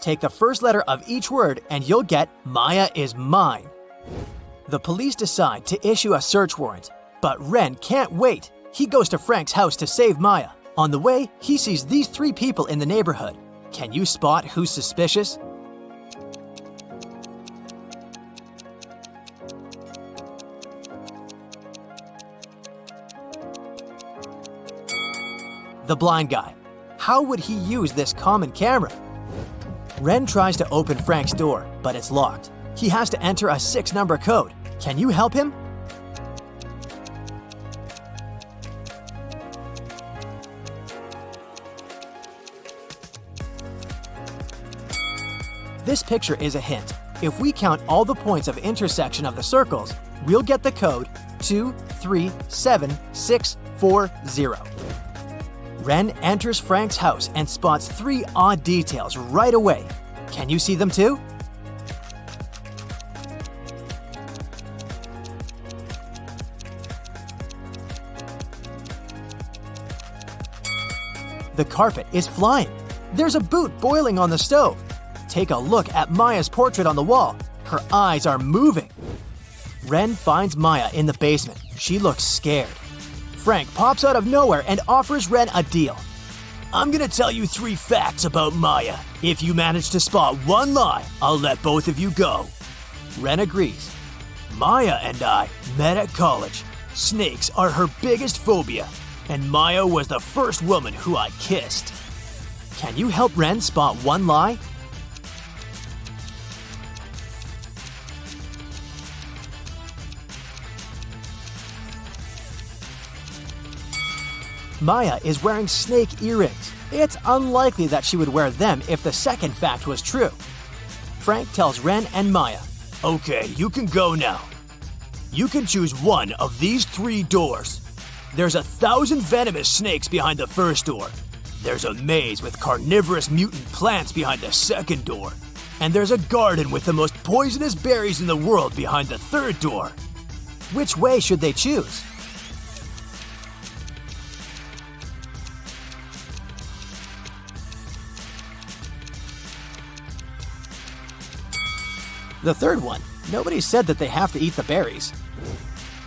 Take the first letter of each word and you'll get "Maya is mine." The police decide to issue a search warrant, but Ren can't wait. He goes to Frank's house to save Maya. On the way, he sees these 3 people in the neighborhood. Can you spot who's suspicious? The blind guy. How would he use this common camera? Ren tries to open Frank's door, but it's locked. He has to enter a 6-number code. Can you help him? This picture is a hint. If we count all the points of intersection of the circles, we'll get the code 237640. Ren enters Frank's house and spots 3 odd details right away. Can you see them too? The carpet is flying. There's a boot boiling on the stove. Take a look at Maya's portrait on the wall. Her eyes are moving. Ren finds Maya in the basement. She looks scared. Frank pops out of nowhere and offers Ren a deal. "I'm gonna tell you 3 facts about Maya. If you manage to spot 1 lie, I'll let both of you go." Ren agrees. "Maya and I met at college. Snakes are her biggest phobia, and Maya was the first woman who I kissed." Can you help Ren spot 1 lie? Maya is wearing snake earrings. It's unlikely that she would wear them if the second fact was true. Frank tells Ren and Maya, "Okay, you can go now. You can choose one of these 3 doors. There's 1,000 venomous snakes behind the first door. There's a maze with carnivorous mutant plants behind the second door. And there's a garden with the most poisonous berries in the world behind the third door." Which way should they choose? The third one, nobody said that they have to eat the berries.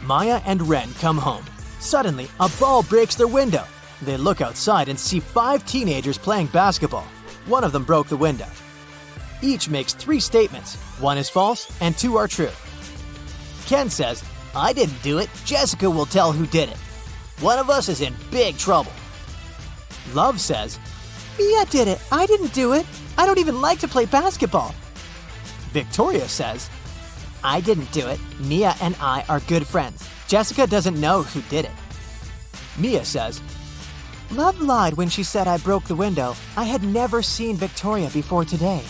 Maya and Ren come home. Suddenly, a ball breaks their window. They look outside and see 5 teenagers playing basketball. One of them broke the window. Each makes 3 statements. 1 is false and 2 are true. Ken says, "I didn't do it. Jessica will tell who did it. One of us is in big trouble." Love says, "Mia did it. I didn't do it. I don't even like to play basketball." Victoria says, "I didn't do it. Mia and I are good friends. Jessica doesn't know who did it." Mia says, "Love lied when she said I broke the window. I had never seen Victoria before today.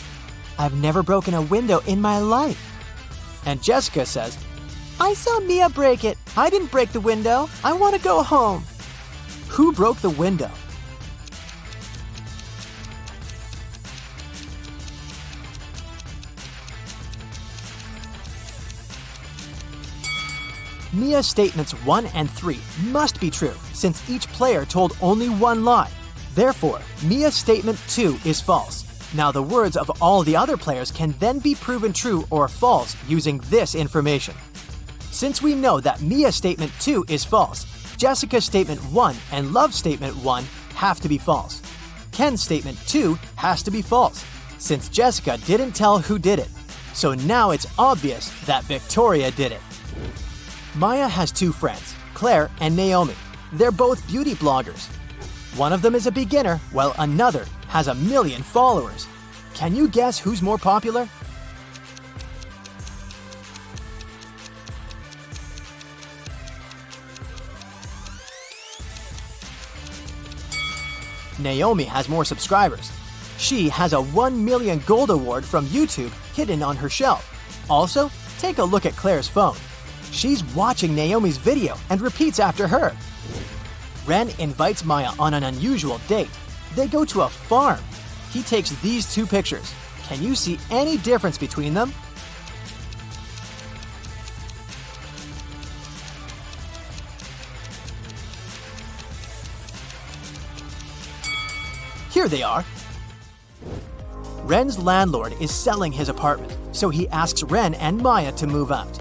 I've never broken a window in my life." And Jessica says, "I saw Mia break it. I didn't break the window. I want to go home." Who broke the window? Mia's statements 1 and 3 must be true since each player told only 1 lie. Therefore, Mia's statement 2 is false. Now the words of all the other players can then be proven true or false using this information. Since we know that Mia's statement 2 is false, Jessica's statement 1 and Love's statement 1 have to be false. Ken's statement too has to be false, since Jessica didn't tell who did it. So now it's obvious that Victoria did it. Maya has two friends, Claire and Naomi. They're both beauty bloggers. One of them is a beginner, while another has 1 million followers. Can you guess who's more popular? Naomi has more subscribers. She has a 1 million gold award from YouTube hidden on her shelf. Also, take a look at Claire's phone. She's watching Naomi's video and repeats after her. Ren invites Maya on an unusual date. They go to a farm. He takes these two pictures. Can you see any difference between them? Here they are. Ren's landlord is selling his apartment, so he asks Ren and Maya to move out.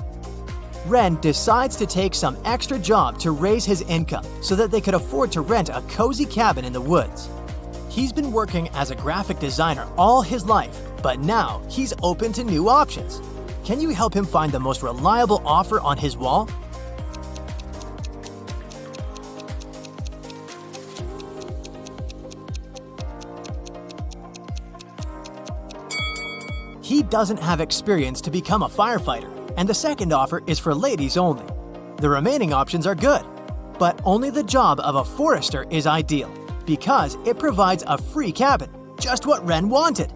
Ren decides to take some extra job to raise his income so that they could afford to rent a cozy cabin in the woods. He's been working as a graphic designer all his life, but now he's open to new options. Can you help him find the most reliable offer on his wall? He doesn't have experience to become a firefighter, and the second offer is for ladies only. The remaining options are good, but only the job of a forester is ideal, because it provides a free cabin, just what Ren wanted.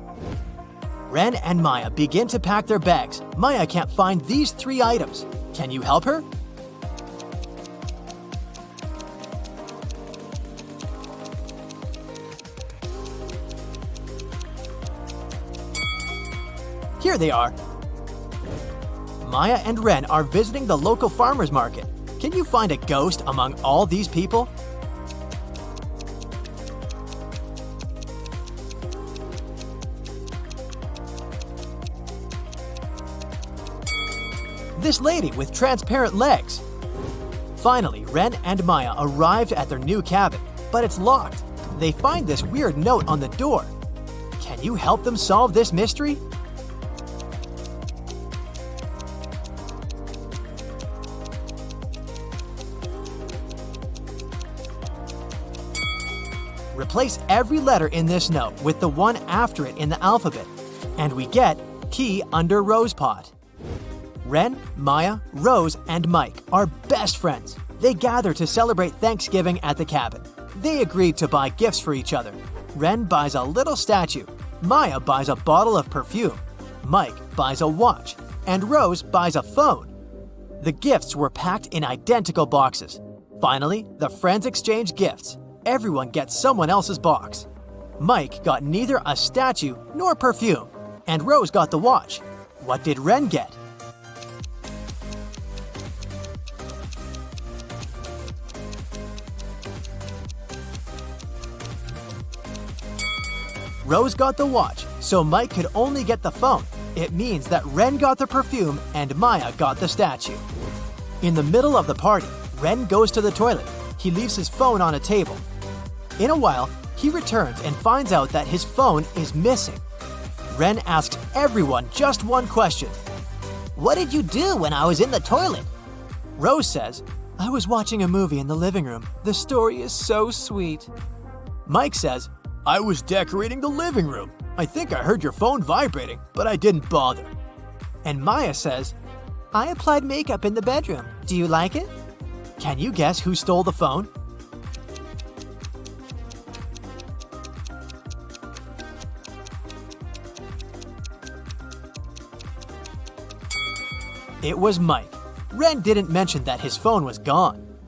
Ren and Maya begin to pack their bags. Maya can't find these 3 items. Can you help her? Here they are. Maya and Ren are visiting the local farmer's market. Can you find a ghost among all these people? This lady with transparent legs. Finally, Ren and Maya arrived at their new cabin, but it's locked. They find this weird note on the door. Can you help them solve this mystery? Replace every letter in this note with the one after it in the alphabet, and we get key under rose pot. Ren, Maya, Rose, and Mike are best friends. They gather to celebrate Thanksgiving at the cabin. They agreed to buy gifts for each other. Ren buys a little statue. Maya buys a bottle of perfume. Mike buys a watch. And Rose buys a phone. The gifts were packed in identical boxes. Finally, the friends exchange gifts. Everyone gets someone else's box. Mike got neither a statue nor perfume, and Rose got the watch. What did Ren get? Rose got the watch, so Mike could only get the phone. It means that Ren got the perfume and Maya got the statue. In the middle of the party, Ren goes to the toilet. He leaves his phone on a table. In a while, he returns and finds out that his phone is missing. Ren asks everyone just one question. What did you do when I was in the toilet? Rose says, I was watching a movie in the living room. The story is so sweet. Mike says, I was decorating the living room. I think I heard your phone vibrating, but I didn't bother. And Maya says, I applied makeup in the bedroom. Do you like it? Can you guess who stole the phone? It was Mike. Ren didn't mention that his phone was gone.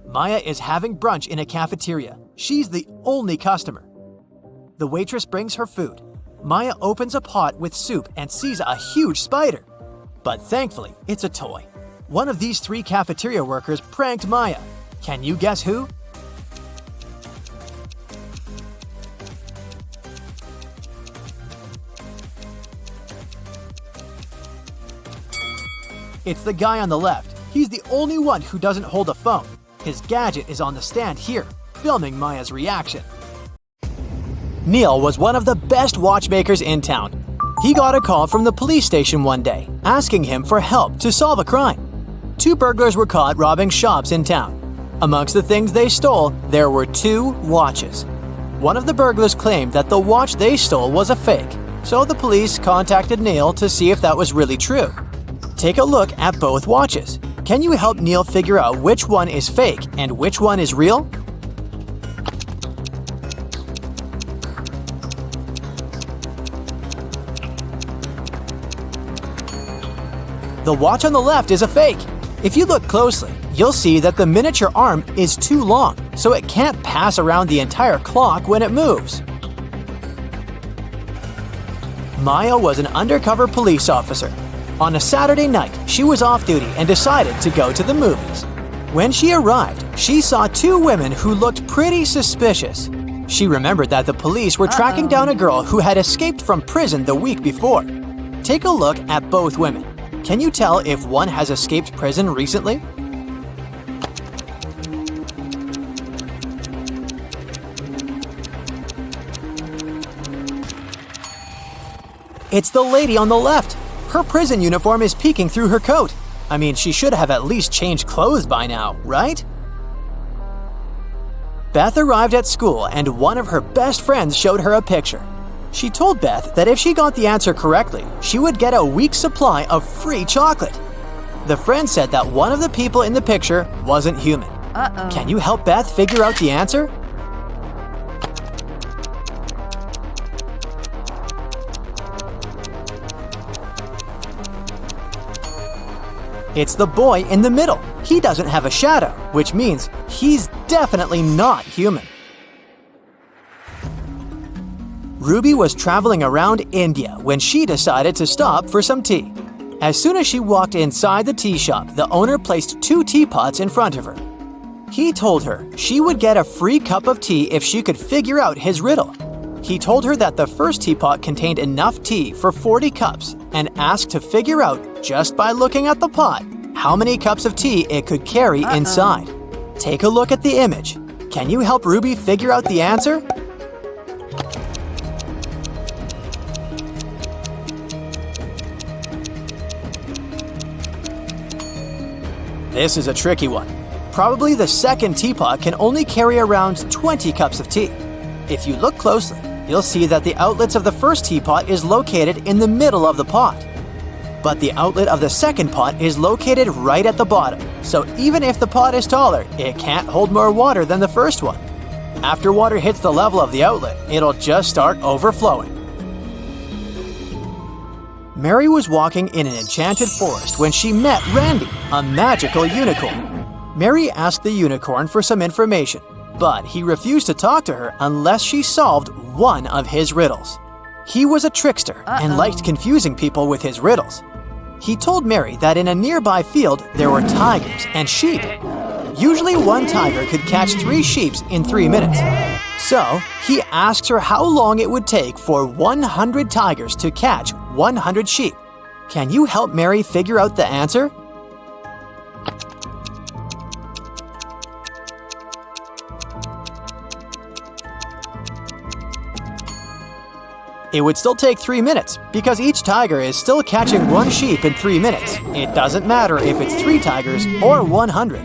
Maya is having brunch in a cafeteria. She's the only customer. The waitress brings her food. Maya opens a pot with soup and sees a huge spider. But thankfully, it's a toy. One of these 3 cafeteria workers pranked Maya. Can you guess who? It's the guy on the left. He's the only one who doesn't hold a phone. His gadget is on the stand here. filming Maya's reaction. Neil was one of the best watchmakers in town. He got a call from the police station one day, asking him for help to solve a crime. 2 burglars were caught robbing shops in town. Amongst the things they stole, there were 2 watches. One of the burglars claimed that the watch they stole was a fake, so the police contacted Neil to see if that was really true. Take a look at both watches. Can you help Neil figure out which one is fake and which one is real? The watch on the left is a fake. If you look closely, you'll see that the miniature arm is too long, so it can't pass around the entire clock when it moves. Maya was an undercover police officer. On a Saturday night, she was off duty and decided to go to the movies. When she arrived, she saw 2 women who looked pretty suspicious. She remembered that the police were tracking down a girl who had escaped from prison the week before. Take a look at both women. Can you tell if one has escaped prison recently? It's the lady on the left. Her prison uniform is peeking through her coat. I mean, she should have at least changed clothes by now, right? Beth arrived at school and one of her best friends showed her a picture. She told Beth that if she got the answer correctly, she would get a week's supply of free chocolate. The friend said that one of the people in the picture wasn't human. Can you help Beth figure out the answer? It's the boy in the middle. He doesn't have a shadow, which means he's definitely not human. Ruby was traveling around India when she decided to stop for some tea. As soon as she walked inside the tea shop, the owner placed 2 teapots in front of her. He told her she would get a free cup of tea if she could figure out his riddle. He told her that the first teapot contained enough tea for 40 cups and asked to figure out, just by looking at the pot, how many cups of tea it could carry inside. Take a look at the image. Can you help Ruby figure out the answer? This is a tricky one. Probably the second teapot can only carry around 20 cups of tea. If you look closely, you'll see that the outlets of the first teapot is located in the middle of the pot. But the outlet of the second pot is located right at the bottom, so even if the pot is taller, it can't hold more water than the first one. After water hits the level of the outlet, it'll just start overflowing. Mary was walking in an enchanted forest when she met Randy, a magical unicorn. Mary asked the unicorn for some information, but he refused to talk to her unless she solved one of his riddles. He was a trickster and liked confusing people with his riddles. He told Mary that in a nearby field there were tigers and sheep. Usually one tiger could catch 3 sheep in 3 minutes. So he asked her how long it would take for 100 tigers to catch 100 sheep. Can you help Mary figure out the answer? It would still take 3 minutes, because each tiger is still catching 1 sheep in 3 minutes. It doesn't matter if it's 3 tigers or 100.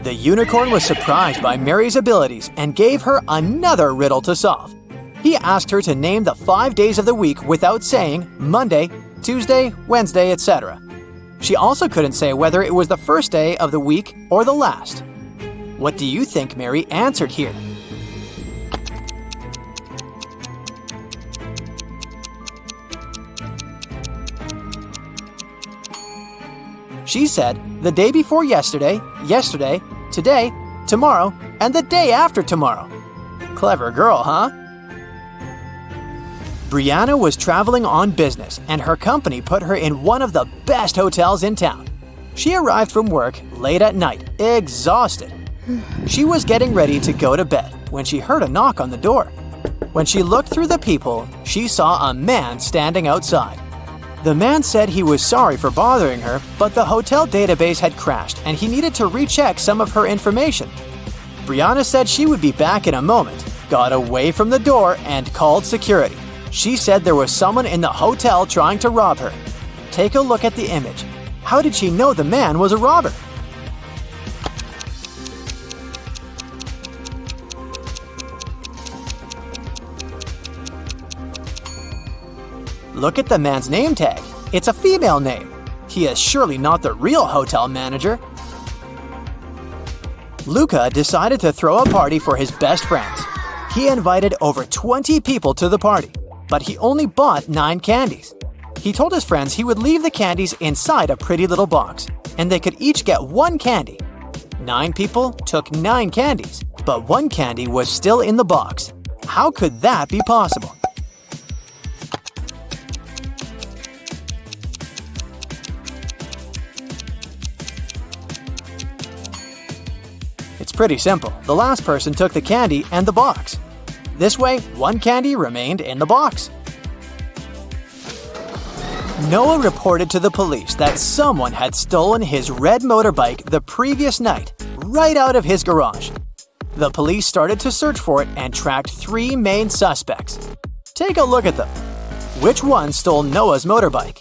The unicorn was surprised by Mary's abilities and gave her another riddle to solve. He asked her to name the 5 days of the week without saying Monday, Tuesday, Wednesday, etc. She also couldn't say whether it was the first day of the week or the last. What do you think Mary answered here? She said, the day before yesterday, yesterday, today, tomorrow, and the day after tomorrow. Clever girl, huh? Brianna was traveling on business, and her company put her in one of the best hotels in town. She arrived from work late at night, exhausted. She was getting ready to go to bed when she heard a knock on the door. When she looked through the peephole, she saw a man standing outside. The man said he was sorry for bothering her, but the hotel database had crashed and he needed to recheck some of her information. Brianna said she would be back in a moment, got away from the door, and called security. She said there was someone in the hotel trying to rob her. Take a look at the image. How did she know the man was a robber? Look at the man's name tag. It's a female name. He is surely not the real hotel manager. Luca decided to throw a party for his best friends. He invited over 20 people to the party, but he only bought 9 candies. He told his friends he would leave the candies inside a pretty little box, and they could each get 1 candy. 9 people took 9 candies, but 1 candy was still in the box. How could that be possible? It's pretty simple. The last person took the candy and the box. This way, 1 candy remained in the box. Noah reported to the police that someone had stolen his red motorbike the previous night, right out of his garage. The police started to search for it and tracked 3 main suspects. Take a look at them. Which one stole Noah's motorbike?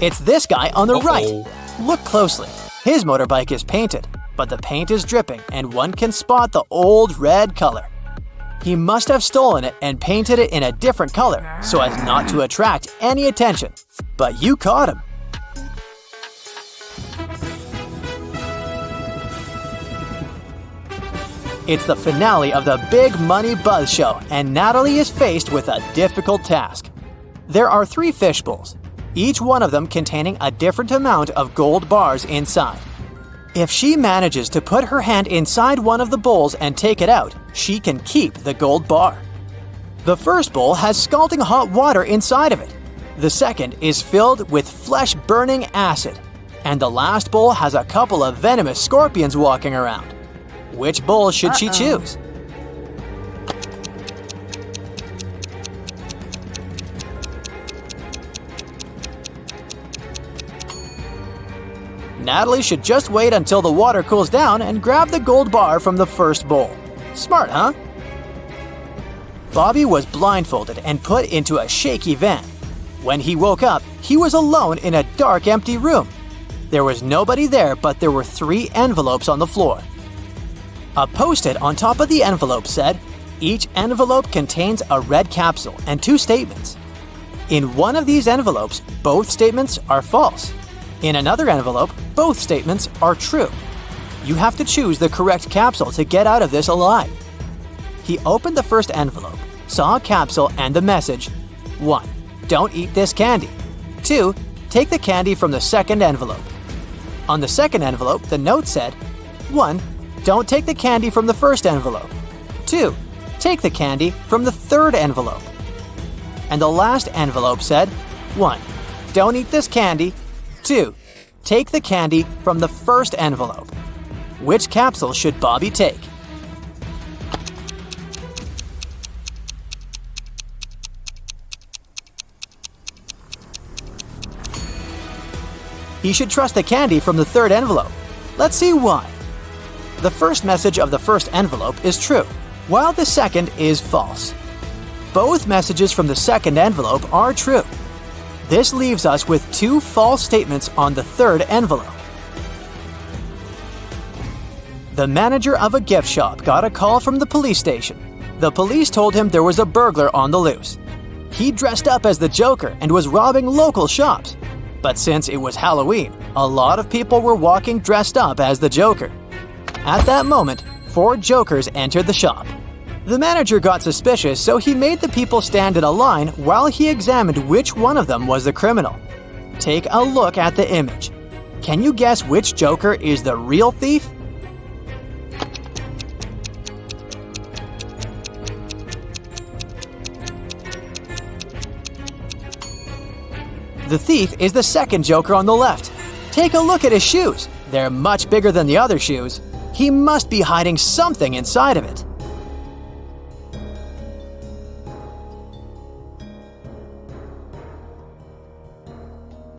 It's this guy on the right. Look closely. His motorbike is painted, but the paint is dripping and one can spot the old red color. He must have stolen it and painted it in a different color so as not to attract any attention. But you caught him. It's the finale of the Big Money Buzz Show, and Natalie is faced with a difficult task. There are 3 fish bowls, each one of them containing a different amount of gold bars inside. If she manages to put her hand inside one of the bowls and take it out, she can keep the gold bar. The first bowl has scalding hot water inside of it. The second is filled with flesh-burning acid. And the last bowl has a couple of venomous scorpions walking around. Which bowl should she choose? Natalie should just wait until the water cools down and grab the gold bar from the first bowl. Smart, huh? Bobby was blindfolded and put into a shaky van. When he woke up, he was alone in a dark, empty room. There was nobody there, but there were 3 envelopes on the floor. A post-it on top of the envelope said, "Each envelope contains a red capsule and 2 statements. In one of these envelopes, both statements are false. In another envelope, both statements are true. You have to choose the correct capsule to get out of this alive." He opened the first envelope, saw a capsule and the message, 1. Don't eat this candy. 2. Take the candy from the second envelope. On the second envelope, the note said, 1. Don't take the candy from the first envelope. 2. Take the candy from the third envelope. And the last envelope said, 1. Don't eat this candy. 2. Take the candy from the first envelope. Which capsule should Bobby take? He should trust the candy from the third envelope. Let's see why. The first message of the first envelope is true, while the second is false. Both messages from the second envelope are true. This leaves us with 2 false statements on the third envelope. The manager of a gift shop got a call from the police station. The police told him there was a burglar on the loose. He dressed up as the Joker and was robbing local shops. But since it was Halloween, a lot of people were walking dressed up as the Joker. At that moment, 4 Jokers entered the shop. The manager got suspicious, so he made the people stand in a line while he examined which one of them was the criminal. Take a look at the image. Can you guess which Joker is the real thief? The thief is the second Joker on the left. Take a look at his shoes. They're much bigger than the other shoes. He must be hiding something inside of it.